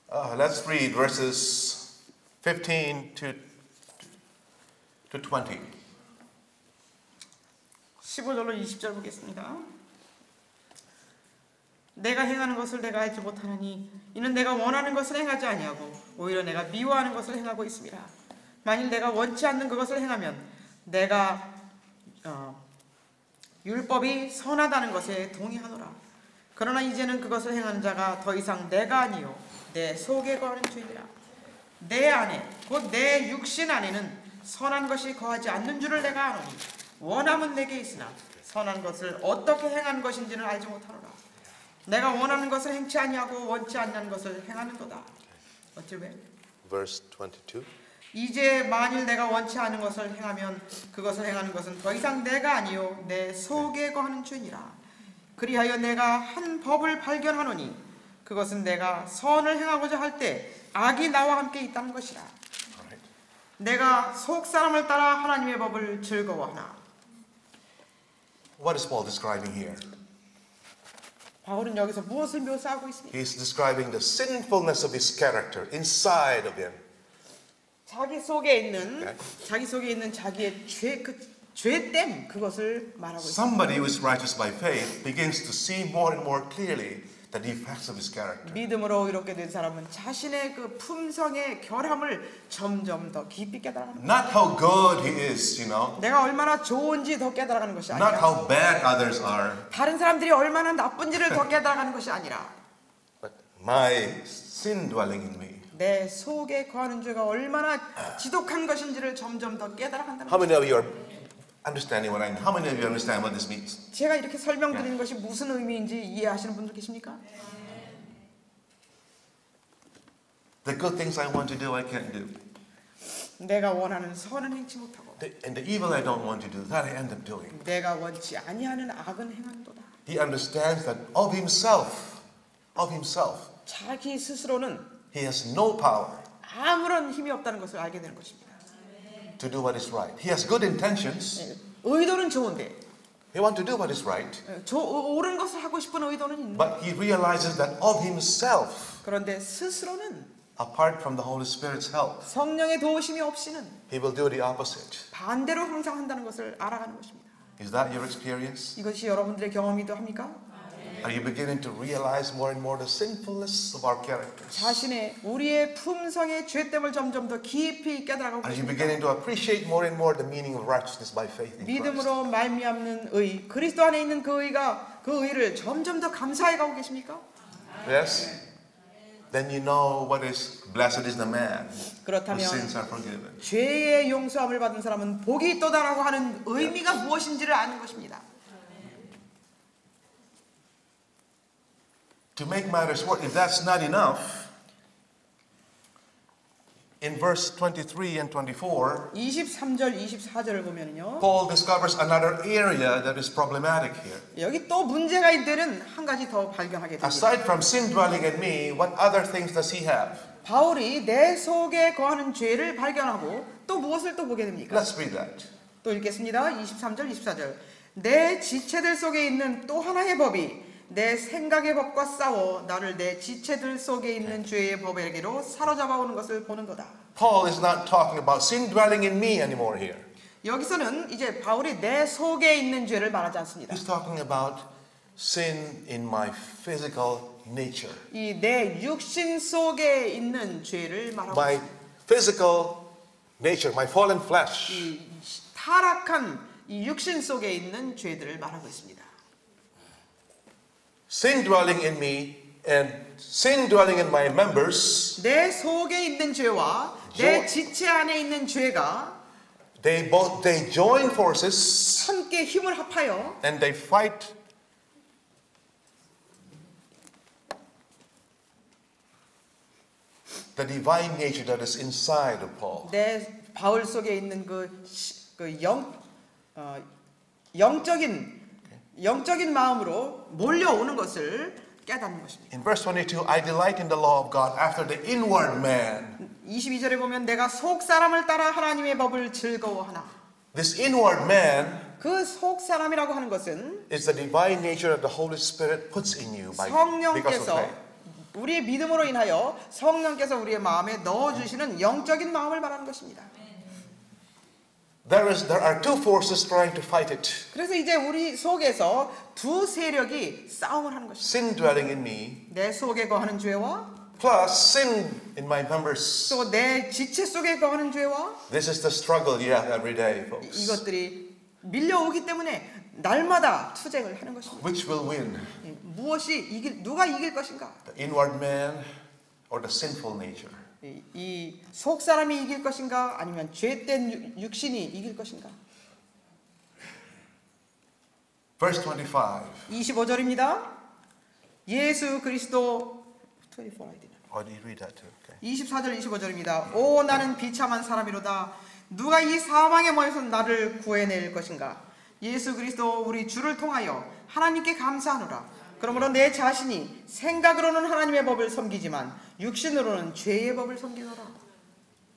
Let's read verses 15 to 20. 15절로 20절 보겠습니다. 내가 행하는 것을 내가 알지 못하느니 이는 내가 원하는 것을 행하지 아니하고 오히려 내가 미워하는 것을 행하고 있습니다. 만일 내가 원치 않는 그것을 행하면 내가 율법이 선하다는 것에 동의하노라. 그러나 이제는 그것을 행하는 자가 더 이상 내가 아니요 내 속에 거하는 죄니라. 내 안에 곧 내 육신 안에는 선한 것이 거하지 않는 줄을 내가 아노니 원함은 내게 있으나 선한 것을 어떻게 행하는 것인지는 알지 못하노라. 내가 원하는 것을 행치 아니하고 원치 않는 것을 행하는도다. 어찌 왜? Verse 22. 이제 만일 내가 원치 않은 것을 행하면 그것을 행하는 것은 더 이상 내가 아니요 내 속에 거하는 죄니라. 그리하여 내가 한 법을 발견하노니 그것은 내가 선을 행하고자 할 때 악이 나와 함께 있다는 것이라. 내가 속 사람을 따라 하나님의 법을 즐거워하나. What is Paul describing here? 바울은 여기서 무엇을 묘사하고 있습니까? He's describing the sinfulness of his character inside of him. 자기 속에 있는 자기의 죄됨 그것을 말하고 있습니다. Somebody who is righteous by faith begins to see more and more clearly the defects of his character. 믿음으로 이렇게 된 사람은 자신의 그 품성의 결함을 점점 더 깊이 깨달아가는 거예요. Not how good he is, 내가 얼마나 좋은지 더 깨달아가는 것이 not 아니라 how bad others are, 다른 사람들이 얼마나 나쁜지를 더 깨달아가는 것이 아니라 but my sin dwelling in me. 내 속에 거하는 죄가 얼마나 지독한 것인지를 점점 더 깨달아간다는 How 거예요. many of you are understanding what I mean? How many of you understand what this means? 제가 이렇게 설명드리는 것이 무슨 의미인지 이해하시는 분들 계십니까? The good things I want to do, I can't do. 내가 원하는 선은 행치 못하고 And the evil I don't want to do, that I end up doing. 내가 원치 아니하는 악은 행한도다. He understands that of himself, 자기 스스로는 he has no power 아무런 힘이 없다는 것을 알게 되는 것입니다. to do what is right. He has good intentions. 의도는 좋은데 He wants to do what is right. 옳은 것을 하고 싶은 의도는 있는데 But he realizes that of himself, 그런데 스스로는 apart from the Holy Spirit's help, 성령의 도우심이 없이는 he will do the opposite. 반대로 항상 한다는 것을 알아가는 것입니다. Is that your experience? 이것이 여러분들의 경험이기도 합니까? Are you beginning to realize more and more the sinfulness of our characters? 자신의 우리의 품성의 죄됨을 점점 더 깊이 깨달아가고 Are you 계십니까? beginning to appreciate more and more the meaning of righteousness by faith in Christ? 믿음으로 말미암는 의, 그리스도 안에 있는 그 의가 그 의를 점점 더 감사해 가고 계십니까? Yes? Then you know what is blessed is the man whose 그렇다면 sins are forgiven. 죄의 용서함을 받은 사람은 복이 있도다라고 하는 의미가 무엇인지를 아는 것입니다. To make matters worse, if that's not enough, in verse 23 and 24, 23절, 24절을 보면요. Paul discovers another area that is problematic here. 여기 또 문제가 있는 한 가지 더 발견하게 됩니다. Aside from sin dwelling in me, what other things does he have? 바울이 내 속에 거하는 죄를 발견하고 또 무엇을 또 보게 됩니까? Let's read that. 또 읽겠습니다. 23절, 24절. 내 지체들 속에 있는 또 하나의 법이 내 생각의 법과 싸워 나를 내 지체들 속에 있는 죄의 법에게로 사로잡아 오는 것을 보는도다. Paul is not talking about sin dwelling in me anymore here. 여기서는 이제 바울이 내 속에 있는 죄를 말하지 않습니다. He's talking about sin in my physical nature. 이 내 육신 속에 있는 죄를 말하고 My 있습니다. physical nature, my fallen flesh. 이 타락한 이 육신 속에 있는 죄들을 말하고 있습니다. Sin dwelling in me and sin dwelling in my members, 내 속에 있는 죄와 내 지체 안에 있는 죄가 they join forces 함께 힘을 합하여 and they fight the divine nature that is inside of Paul. 내 바울 속에 있는 영적인 마음으로 몰려오는 것을 깨닫는 것입니다. In verse 22, I delight in the law of God after the inward man. 22절에 보면 내가 속 사람을 따라 하나님의 법을 즐거워하나. This inward man 그 속 사람이라고 하는 것은 is the divine nature that the Holy Spirit puts in you because of 성령께서 faith. 우리의 믿음으로 인하여 성령께서 우리의 마음에 넣어주시는 영적인 마음을 말하는 것입니다. There are two forces trying to fight it. 그래서 이제 우리 속에서 두 세력이 싸움을 하는 것입니다. Sin dwelling in me 내 속에 거하는 죄와 plus sin in my members. 또 내 지체 속에 거하는 죄와 This is the struggle you have every day, folks. 이것들이 밀려오기 때문에 날마다 투쟁을 하는 것입니다. Which will win? 누가 이길 것인가? The inward man or the sinful nature? 이 속 사람이 이길 것인가? 아니면 죄된 육신이 이길 것인가? Verse 25. 25절입니다. 예수 그리스도 24 I didn't. Oh, did you read that too? Okay. 24절 25절입니다. 오 나는 비참한 사람이로다. 누가 이 사망의 몸에서 나를 구해낼 것인가? 예수 그리스도 우리 주를 통하여 하나님께 감사하노라. 그러므로 내 자신이 생각으로는 하나님의 법을 섬기지만 육신으로는 죄의 법을 섬기노라.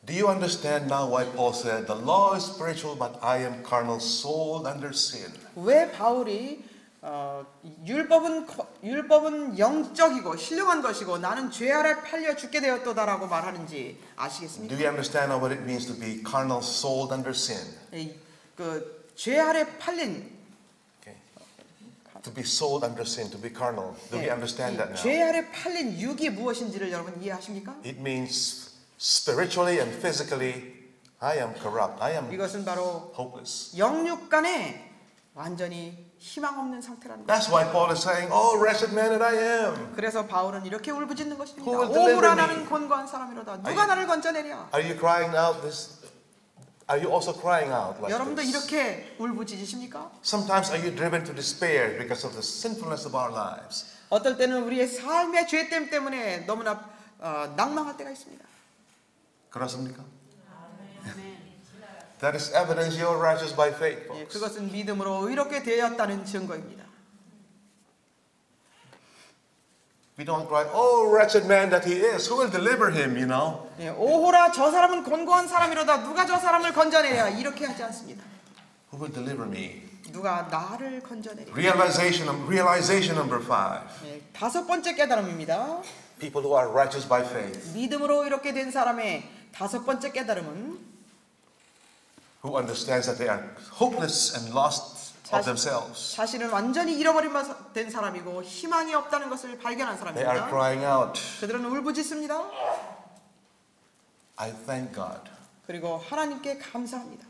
Do you understand now why Paul said, the law is spiritual, but I am carnal, sold under sin? 왜 바울이 율법은 영적이고 신령한 것이고 나는 죄 아래 팔려 죽게 되었도다라고 말하는지 아시겠습니까? Do you understand now what it means to be carnal, sold under sin? 그 죄 아래 팔린 Okay. To be sold under sin, to be carnal. Do you understand that now? 죄 아래 팔린 육이 무엇인지를 여러분 이해하십니까? It means spiritually and physically, I am corrupt. I am 이것은 바로 hopeless. 영육 간에 완전히 희망 없는 상태라는 That's 것입니다. why Paul is saying, oh, wretched man that I am. 그래서 바울은 이렇게 울부짖는 것입니다. Who will deliver 오호라 me? 나는 곤고한 사람이로다. 누가 나를 건져내랴? Are you crying out this? Are you also crying out like 여러분도 this? 이렇게 울부짖으십니까? Sometimes are you driven to despair because of the sinfulness of our lives? 어떨 때는 우리의 삶의 죄됨 때문에 너무나 낭망할 때가 있습니다. 그렇습니까? That is evidence you are righteous by faith, 예, folks. 그것은 믿음으로 의롭게 되었다는 증거입니다. We don't cry, oh, wretched man that he is. Who will deliver him, you know? 예, 오호라 저 사람은 곤고한 사람이로다. 누가 저 사람을 건져내랴? 이렇게 하지 않습니다. Who will deliver me? 누가 나를 건져내랴? Realization number 5. 예, 다섯 번째 깨달음입니다. People who are righteous by faith, 믿음으로 이렇게 된 사람의 다섯 번째 깨달음은 who understands that they are hopeless and lost of themselves. 자신은 완전히 잃어버린 된 사람이고 희망이 없다는 것을 발견한 They are 사람입니다. crying out, 그들은 울부짖습니다. I thank God. 그리고 하나님께 감사합니다.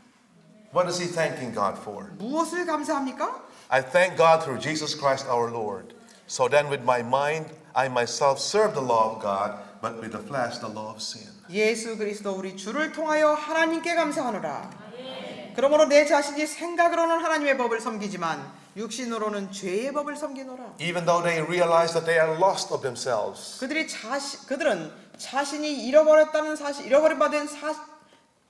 What is he thanking God for? 무엇을 감사합니까? I thank God through Jesus Christ our Lord. So then with my mind, I myself serve the law of God, but with the flesh, the law of sin. 예수 그리스도 우리 주를 통하여 하나님께 감사하노라. 그러므로 내 자신이 생각으로는 하나님의 법을 섬기지만 육신으로는 죄의 법을 섬기노라. Even though they realize that they are lost of themselves. 그들은 자신이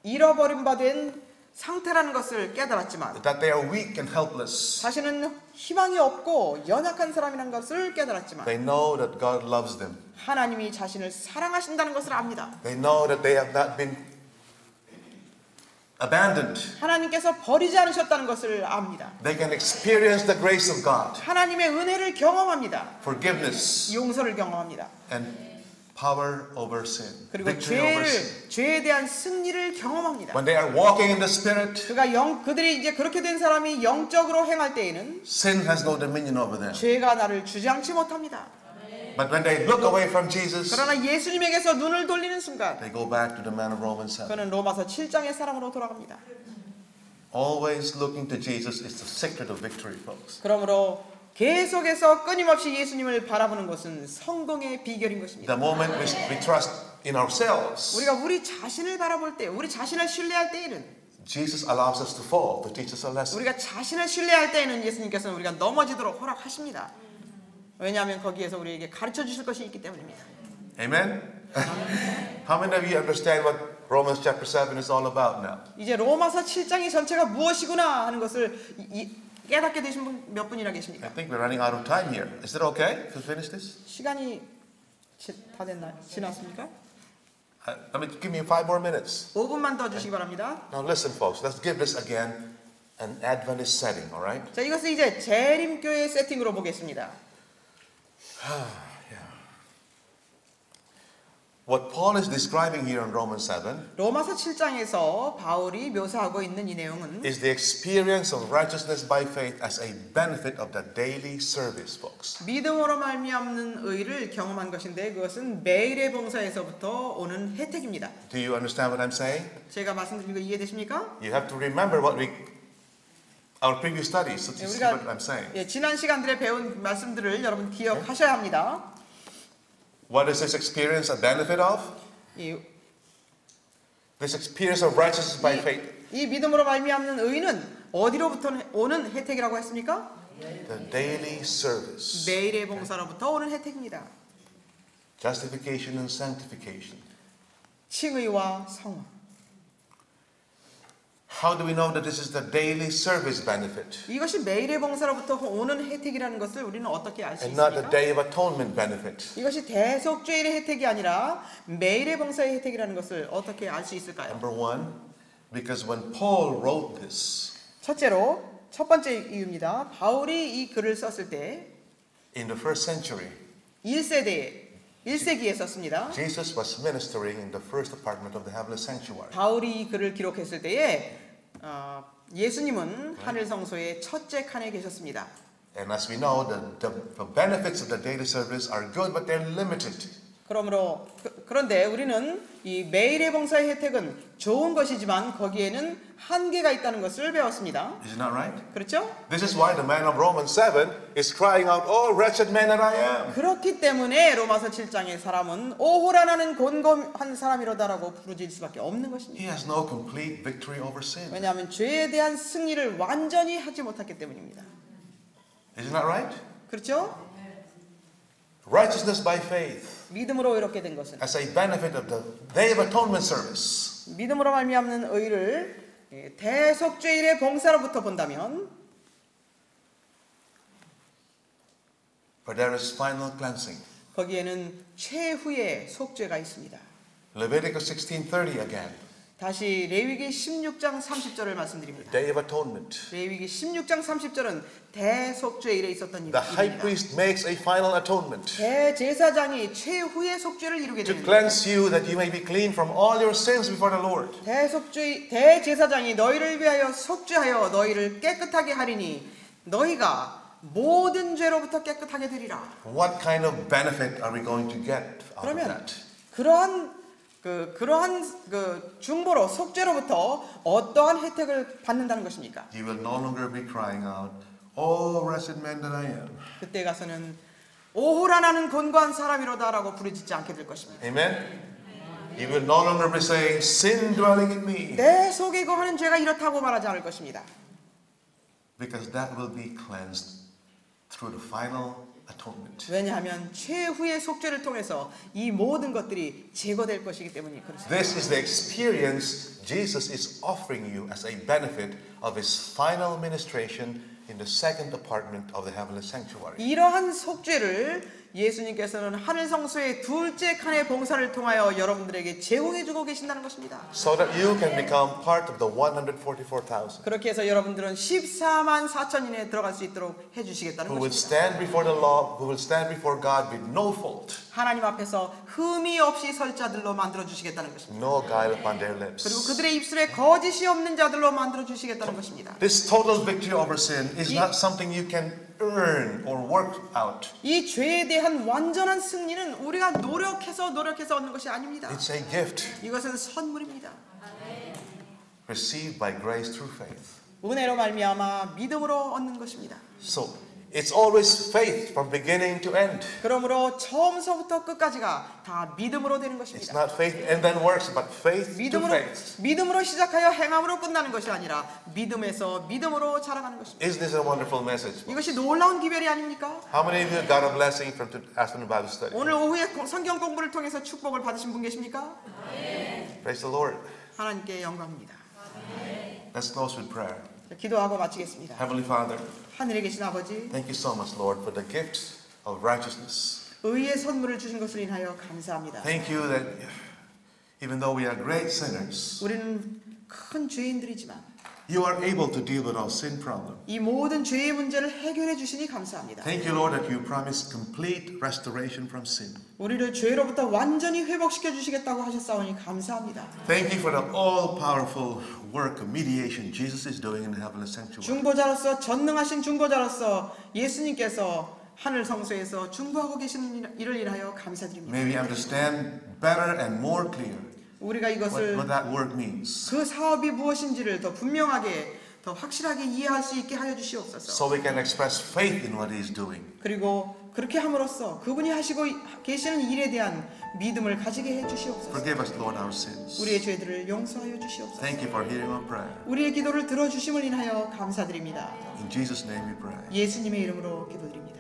잃어버린 바 된 상태라는 것을 깨달았지만 That they are weak and helpless. 자신은 희망이 없고 연약한 사람이라는 것을 깨달았지만 They know that God loves them. 하나님이 자신을 사랑하신다는 것을 압니다. They know that they have not been abandoned. 하나님께서 버리지 않으셨다는 것을 압니다. They can experience the grace of God. 하나님의 은혜를 경험합니다. Forgiveness 용서를 경험합니다. and power over sin, 그리고 victory over sin. 죄에 대한 승리를 경험합니다. When they are walking in the Spirit, 그들이 이제 그렇게 된 사람이 영적으로 행할 때에는 sin has no dominion over them. 죄가 나를 주장치 못합니다. But when they look away from Jesus, 그러나 예수님에게서 눈을 돌리는 순간 they go back to the man of Romans 7. 그는 로마서 7장의 사람으로 돌아갑니다. Always looking to Jesus is the secret of victory, folks. 그러므로 계속해서 끊임없이 예수님을 바라보는 것은 성공의 비결인 것입니다. The moment we trust in ourselves, 우리가 우리 자신을 바라볼 때, 우리 자신을 신뢰할 때에는 Jesus allows us to fall to teach us a lesson. 우리가 자신을 신뢰할 때에는 예수님께서는 우리가 넘어지도록 허락하십니다. 왜냐하면 거기에서 우리에게 가르쳐 주실 것이 있기 때문입니다. Amen? How many of you understand what Romans chapter 7 is all about now? 이제 로마서 7장이 전체가 무엇이구나 하는 것을 깨닫게 되신 분 몇 분이나 계십니까? I think we're running out of time here. Is it okay to finish this? 시간이 다 됐나요? 지났습니까? I mean, give me 5 more minutes. 5분만 더 주시기 바랍니다. Now listen, folks. Let's give this again an Adventist setting, all right? 자, 이것을 이제 재림교회 세팅으로 보겠습니다. What Paul is describing here in Romans 7 로마서 7장에서 바울이 묘사하고 있는 이 내용은 is the experience of righteousness by faith as a benefit of the daily service, folks. 믿음으로 말미암는 의를 경험한 것인데 그것은 매일의 봉사에서부터 오는 혜택입니다. Do you understand what I'm saying? 제가 말씀드린 거 이해되십니까? You have to remember our previous studies to see what I'm saying. 지난 시간들에 배운 말씀들을 여러분 기억하셔야 합니다. What is this experience a benefit of? This experience of righteousness by faith. 이 믿음으로 말미암는 의는 어디로부터 오는 혜택이라고 했습니까? The daily service. 매일의 봉사로부터 오는 혜택입니다. Justification and sanctification. 칭의와 성화. How do we know that this is the daily service benefit? 이것이 매일의 봉사로부터 오는 혜택이라는 것을 우리는 어떻게 알 수 And not the 있습니까? day of atonement benefit. 이것이 대속죄일의 혜택이 아니라 매일의 봉사의 혜택이라는 것을 어떻게 알 수 있을까요? Number 1, because when Paul wrote this 첫째로 첫 번째 이유입니다. 바울이 이 글을 썼을 때 in the first century, 1세기에 썼습니다. Jesus was ministering in the first apartment of the heavenly sanctuary. 바울이 이 글을 기록했을 때에 예수님은 하늘 성소의 첫째 칸에 계셨습니다. And as we know, the benefits of the daily service are good, but they're limited. 그런데 우리는 이 매일의 봉사의 혜택은 좋은 것이지만 거기에는 한계가 있다는 것을 배웠습니다. Isn't that right? 그렇죠? This is why the man of Romans 7 is crying out, "Oh, wretched man that I am." 그렇기 때문에 로마서 7장의 사람은 오호라 나는 곤곤한 사람이로다라고 부르질 수밖에 없는 것입니다. He has no complete victory over sin. 왜냐하면 죄에 대한 승리를 완전히 하지 못했기 때문입니다. Isn't that right? 그렇죠? Righteousness by faith 믿음으로 이렇게 된 것은 as a benefit of the Day of Atonement service. 믿음으로 말미암는 의를 대속죄일의 봉사로부터 본다면 But there is final cleansing. 거기에는 최후의 속죄가 있습니다. Leviticus 16:30 again. 다시 레위기 16장 30절을 말씀드립니다. Day of Atonement. 레위기 16장 30절은 대속죄일에 있었던 The high 일입니다. priest makes a final atonement 대제사장이 최후의 속죄를 이루게 to 됩니다. cleanse you that you may be clean from all your sins before the Lord. 대제사장이 너희를 위하여 속죄하여 너희를 깨끗하게 하리니 너희가 모든 죄로부터 깨끗하게 되리라. What kind of benefit are we going to get out of 그러면 that? 그러한 중보로 속죄로부터 어떠한 혜택을 받는다는 것입니까? You will no longer be crying out, "Oh, wretched man that I am." 그때 가서는 오호라 나는 곤고한 사람이로다라고 부르짖지 않게 될 것입니다. Amen? You will no longer be saying, "Sin dwelling in me." 내 속에 거하는 죄가 이렇다고 말하지 않을 것입니다. Because that will be cleansed through the final atonement. 왜냐하면 최후의 속죄를 통해서 이 모든 것들이 제거될 것이기 때문에 그렇습니다. This is the experience Jesus is offering you as a benefit of his final ministration in the second apartment of the heavenly sanctuary. 이러한 속죄를 예수님께서는 하늘 성소의 둘째 칸의 봉사를 통하여 여러분들에게 제공해 주고 계신다는 것입니다. So that you can become part of the 144,000 그렇게 해서 여러분들은 14만 4천인에 들어갈 수 있도록 해 주시겠다는 who will 것입니다. stand before the law, who will stand before God with no fault. 하나님 앞에서 흠이 없이 설 자들로 만들어 주시겠다는 것입니다. No guile upon their 그리고 lips. 그들의 입술에 거짓이 없는 자들로 만들어 주시겠다는 것입니다. This total victory over sin is not something you can earn or work out. 이 죄에 대한 완전한 승리는 우리가 노력해서 얻는 것이 아닙니다. It's a gift 이것은 선물입니다. received by grace through faith. 은혜로 말미암아 믿음으로 얻는 것입니다. So it's always faith from beginning to end. 그러므로 처음서부터 끝까지가 다 믿음으로 되는 It's 것입니다. not faith and then works, but faith to faith. 믿음으로 시작하여 행함으로 끝나는 것이 아니라 믿음에서 믿음으로 자라가는 것입니다. Isn't this a wonderful message? 이것이 놀라운 기별이 아닙니까? How many of you got a blessing from afternoon Bible study? 오늘 오후에 성경 공부를 통해서 축복을 받으신 분 계십니까? Praise the Lord. 하나님께 영광입니다. Let's close with prayer. 기도하고 마치겠습니다. Heavenly Father, 하늘에 계신 아버지, thank you so much, Lord, for the gift of righteousness. 의의 선물을 주신 것을 인하여 감사합니다. Thank you that even though we are great sinners, 우리는 큰 죄인들이지만 you are able to deal with our sin problem. 이 모든 죄의 문제를 해결해 주시니 감사합니다. Thank you, Lord, that you promised complete restoration from sin. 우리를 죄로부터 완전히 회복시켜 주시겠다고 하셨사오니 감사합니다. Thank you for the all-powerful work of mediation Jesus is doing in the heavenly sanctuary. 중보자로서 전능하신 중보자로서 예수님께서 하늘 성소에서 중보하고 계시는 일을 인하여 감사드립니다. May we understand better and more clear 우리가 이것을 what that work means, 그 사업이 무엇인지를 더 분명하게 더 확실하게 이해할 수 있게 하여 주시옵소서. so we can express faith in what He is doing. 그리고 그렇게 함으로써 그분이 하시고 계시는 일에 대한 믿음을 가지게 해 주시옵소서. Forgive us, Lord, our sins. 우리의 죄들을 용서하여 주시옵소서. Thank you for hearing our prayer. 우리의 기도를 들어주심을 인하여 감사드립니다. In Jesus' name we pray. 예수님의 이름으로 기도드립니다.